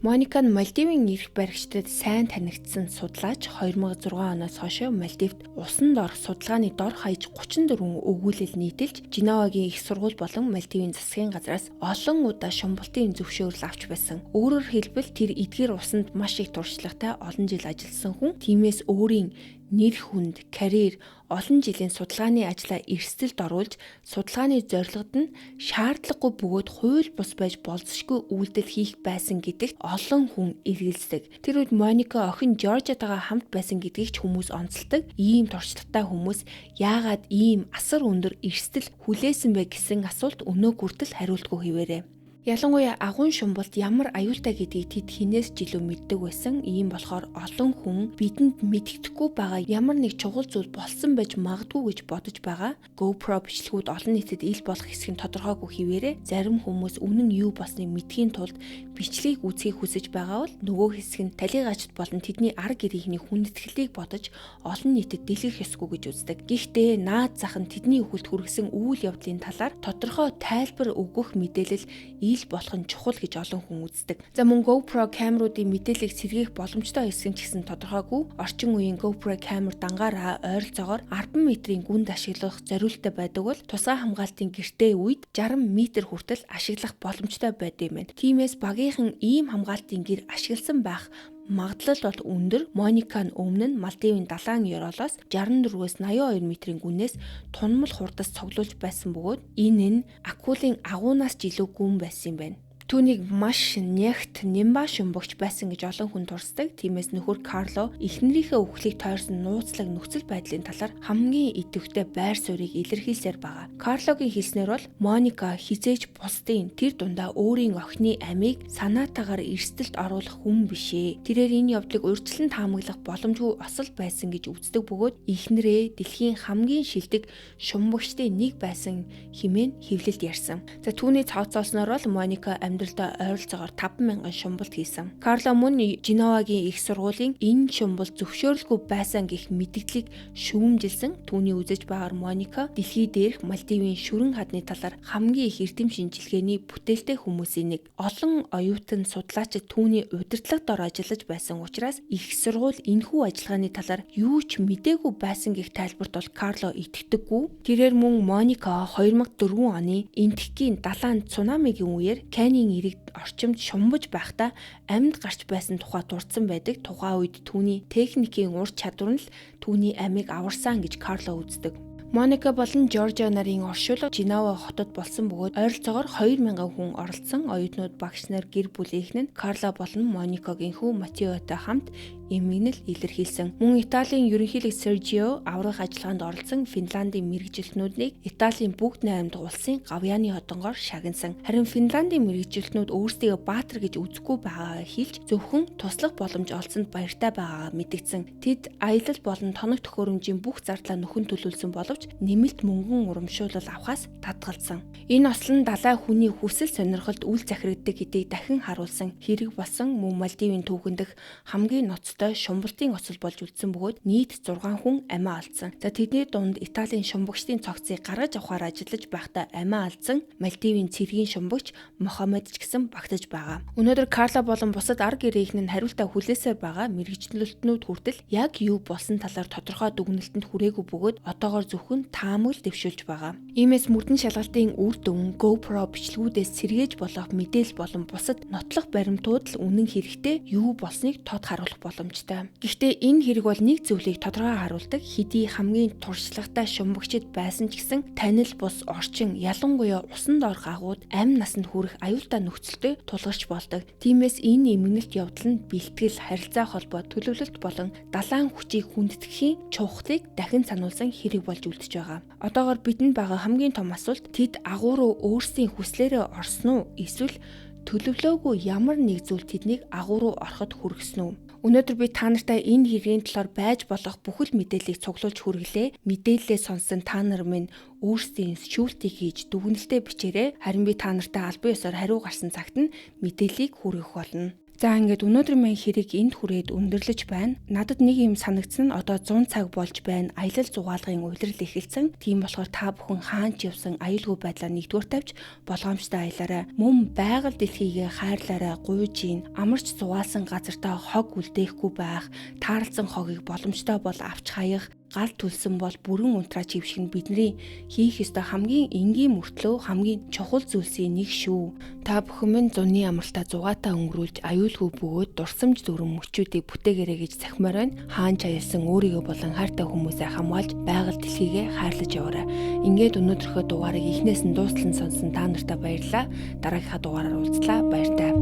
Моника нь Мальдивын эрх баригчдад сайн танигдсан судлаач 2006 оноос хойш Мальдивт усанд орох судалгааны дор хаяж 34 өгүүлэл нийтэлж Женевагийн их сургууль болон Мальдивын засгийн газраас олон удаа шумбалтын зөвшөөрөл авч байсан. Өөрөөр хэлбэл тэр эдгээр усанд маш их туршлагатай олон жил ажилласан хүн. Тиймээс өөрийн нэр хүнд, карьер, олон жилийн судалгааны ажлаа эрсдэлд оруулж, судалгааны зорилгод нь шаардлагагүй бөгөөд хууль бус байж болзошгүй үйлдэл хийх байсан гэдэгт олон хүн эргэлздэг. Тэр үед Моника охин Жоржиатайгаа хамт байсан гэдгийг ч хүмүүс онцолдог. Ийм туршлагатай хүмүүс яагаад ийм асар өндөр эрсдэл хүлээсэн бэ гэсэн асуулт өнөө хүртэл хариултгүй хэвээрээ. Ялангуяа агуун шумбалд ямар аюултай гэдгийг тэд хинээс ч илүү мэддэг байсан. Ийм болохоор олон хүн бидэнд мэддэхгүй байгаа ямар нэг чухал зүйл болсон байж магадгүй гэж бодож байгаа. GoPro бичлэгүүд олон нийтэд ил болох хэсэг нь тодорхойгүй хэвээрээ зарим хүмүүс үнэн юу болсныг мэдхийн тулд бичлэгийг үзхийг хүсэж байгаа бол нөгөө хэсэг нь талигачд болон тэдний ар гэрийнхний хүндэтгэлийг бодож олон нийтэд дэлгэх ёсгүй гэж үздэг. Гэхдээ наад зах нь тэдний өвөлд хүргэсэн үйл явдлын талаар тодорхой тайлбар өгөх мэдээлэл ил болох нь чухал гэж олон хүн үздэг. За мөн GoPro камеруудын мэдээллийг сэргээх боломжтой хэсэг нь ч гэсэн тодорхойгүй. Орчин үеийн GoPro камер дангаараа ойролцоогоор 10 метрийн гүнд ашиглах зориултаа байдаг бол тусгай хамгаалтын гэртээ үед 60 м хүртэл ашиглах боломжтой байдаг юм байна. Тиймээс багийнхан ийм хамгаалтын гэр ашигласан байх магадлал бол өндөр. Моника нь өмнө нь Мальдивын далайн ёроолоос 64-өөс 82 метрийн гүнээс тунмал хурдас цуглуулж байсан бөгөөд энэ нь акулын агуунаас ч илүү гүн байсан юм байна. Түүнийг маш нягт Нимба шумбагч байсан гэж олон хүн турсдаг. Тиймээс нөхөр Карло эхнэрийнхээ үхлийг тойрсон нууцлаг нөхцөл байдлын талаар хамгийн идэвхтэй байр суурийг илэрхийлсээр байгаа. Карлогийн хэлснээр бол Моника хизээж бусдын тэр дундаа өөрийн охины амийг санаатаагаар эрсдэлд оруулах хүн бишээ. Тэрээр энэ явдлыг урьдчилан таамаглах боломжгүй осол байсан гэж үздэг бөгөөд эхнэрээ дэлхийн хамгийн шилдэг шумбагчдын нэг байсан хэмээн хэвлэлд ярьсан. За түүний цаоцоосноор бол Моника амьдралдаа ойролцоогоор 5,000 шумбалт хийсэн. Карло мөн Женевагийн их сургуулийн энэ шумбалт зөвшөөрөлгүй байсан гэх мэдээллийг шүүмжилсэн. Түүний үзэж байгаагаар Моника дэлхий дээрх Мальдивын шүрэн хадны талаар хамгийн их эрдэм шинжилгээний бүтээлтэй хүмүүсийн нэг. Олон оюутан судлаачид түүний удирдлагад дор ажиллаж байсан учраас их сургууль энэхүү ажиллагааны талаар юу ч мэдээгүй байсан гэх тайлбарт бол Карло итгэдэггүй. Тэрээр мөн Моника 2004 оны Энтхэгийн далайн цунамигийн үеэр Канийн иргэд орчимд шумбаж байхдаа амьд гарч байсан тухай дурдсан байдаг. Тухайн үед түүний техникийн ур чадвар нь л түүний амийг аварсан гэж Карло үздэг. Моника болон Жоржио нарын оршуулга Женева хотод болсон бөгөөд ойролцоогоор 2,000 хүн оролцсон. Оюутнууд багш нар гэр бүлийнхэн нь Карло болон Моникагийн хүү Матеотой хамт эмээгнэл илэрхийлсэн. Мөн Италийн ерөнхийлөг Сержио аврах ажиллагаанд оролцсон Финландын мэргэжилтнүүдийг Италийн бүгд 8 дахь улсын гавьяаны одонгоор шагнасан. Харин Финландын мэргэжилтнүүд өөрсдийгөө баатар гэж үзэхгүй байгаагаа хэлж зөвхөн туслах боломж олсонд баяртай байгаагаа мэдгдсэн. Тэд аялал болон тоног төхөөрөмжийн бүх зардлаа нөхөн төлөвлөсөн боловч нэмэлт мөнгөн урамшуулал авахаас татгалзсан. Энэ осол нь далай хүний хүсэл сонирхолд үл захирагддаг гэдгийг дахин харуулсан хэрэг болсон. Мөн Мальдивын түүхэн дэх хамгийн ноцтой шумбалтын осол болж үлдсэн бөгөөд нийт 6 хүн амиа алдсан. За тэдний дунд Италийн шумбагчдын цогцыг гаргаж авахар ажиллаж байхдаа амиа алдсан Мальдивын цэргийн шумбагч Мохамед ч гэсэн багтаж байгаа. Өнөөдөр Карло болон бусад ар гэрийнхэн нь хариултаа хүлээсээр байгаа. Мэргэжилтнүүд хүртэл яг юу болсон талаар тодорхой дүгнэлтэнд хүрээгүй бөгөөд одоогоор зөвхөн таамаглал дэвшүүлж байгаа. Иймээс мөрдөн шалгалтын үр дүн GoPro бичлэгүүдээс сэргээж болох мэдээлэл болон бусад нотлох баримтууд л үнэн хэрэгтээ юу болсныг тод харуулах боломжтой. Гэхдээ энэ хэрэг бол нэг зүйлийг тодорхой харуулдаг. Хэдий хамгийн туршлагатай шумбагчид байсан ч гэсэн танил бус орчин ялангуяа усанд орох агууд амь насанд хүрэх аюултай нөхцөлтэй тулгарч болдог. Тиймээс энэ эмгэнэлт явдал нь бэлтгэл, харилцаа холбоо, төлөвлөлт болон далайн хүчийг хүндэтгэхийн чухлыг дахин сануулсан хэрэг болж үлдэж байгаа. Одоогоор бидэнд байгаа хамгийн том асуулт тэд агуу руу өөрсдийн хүслээрээ орсон уу? Эсвэл төлөвлөөгүй ямар нэг зүйл тэднийг агуу руу ороход хүргэсэн үү? Өнөөдөр би та нартай энэ хэргийн талаар байж болох бүхэл мэдээллийг цуглуулж хүргэлээ. Мэдээлэлээ сонссон та нар минь өөрсдийн шүүлтийг хийж дүгнэлтээ бичээрэй. Харин би та нартай албан ёсоор хариу гарсан цагт нь мэдээллийг хүргэх болно. За ингээд өнөөдрийн маань хэрэг энд хүрээд өндөрлөж байна. Надад нэг юм санагдсан нь одоо 100 цаг болж байна. Аялал зугаалгын улирал эхэлсэн. Тийм болохоор та бүхэн хаанч явсан аюулгүй байдлаа нэгдүгээр тавьж болгоомжтой аялаарай. Мөн байгаль дэлхийгээ хайрлаарай, гуйж ийн. Амарч зугаалсан газартаа хог үлдээхгүй байх. Таарлсан хогийг боломжтой бол авч хаях. Гал түлсэн бол бүрэн унтраа чивших нь бидний хийх ёстой хамгийн энгийн мөртлөө хамгийн чухал зүйлсийн нэг шүү. Та бүхэн минь зуны амралтаа зугаатаа өнгөрүүлж аюулгүй бөгөөд дурсамж зүрэн мөчүүдийг бүтээгээрэй гэж захимаар байна. Хаан чаялсан өөрийгөө болон хайртай хүмүүсээ хамгаалж байгаль дэлхийгээ хайрлаж яваарай. Ингээд өнөөдрийнхөө дугаарыг эхнээс нь дуустал нь сонсон та нартай баярлалаа. Дараагийнхаа дугаараар уулзлаа. Баяртай.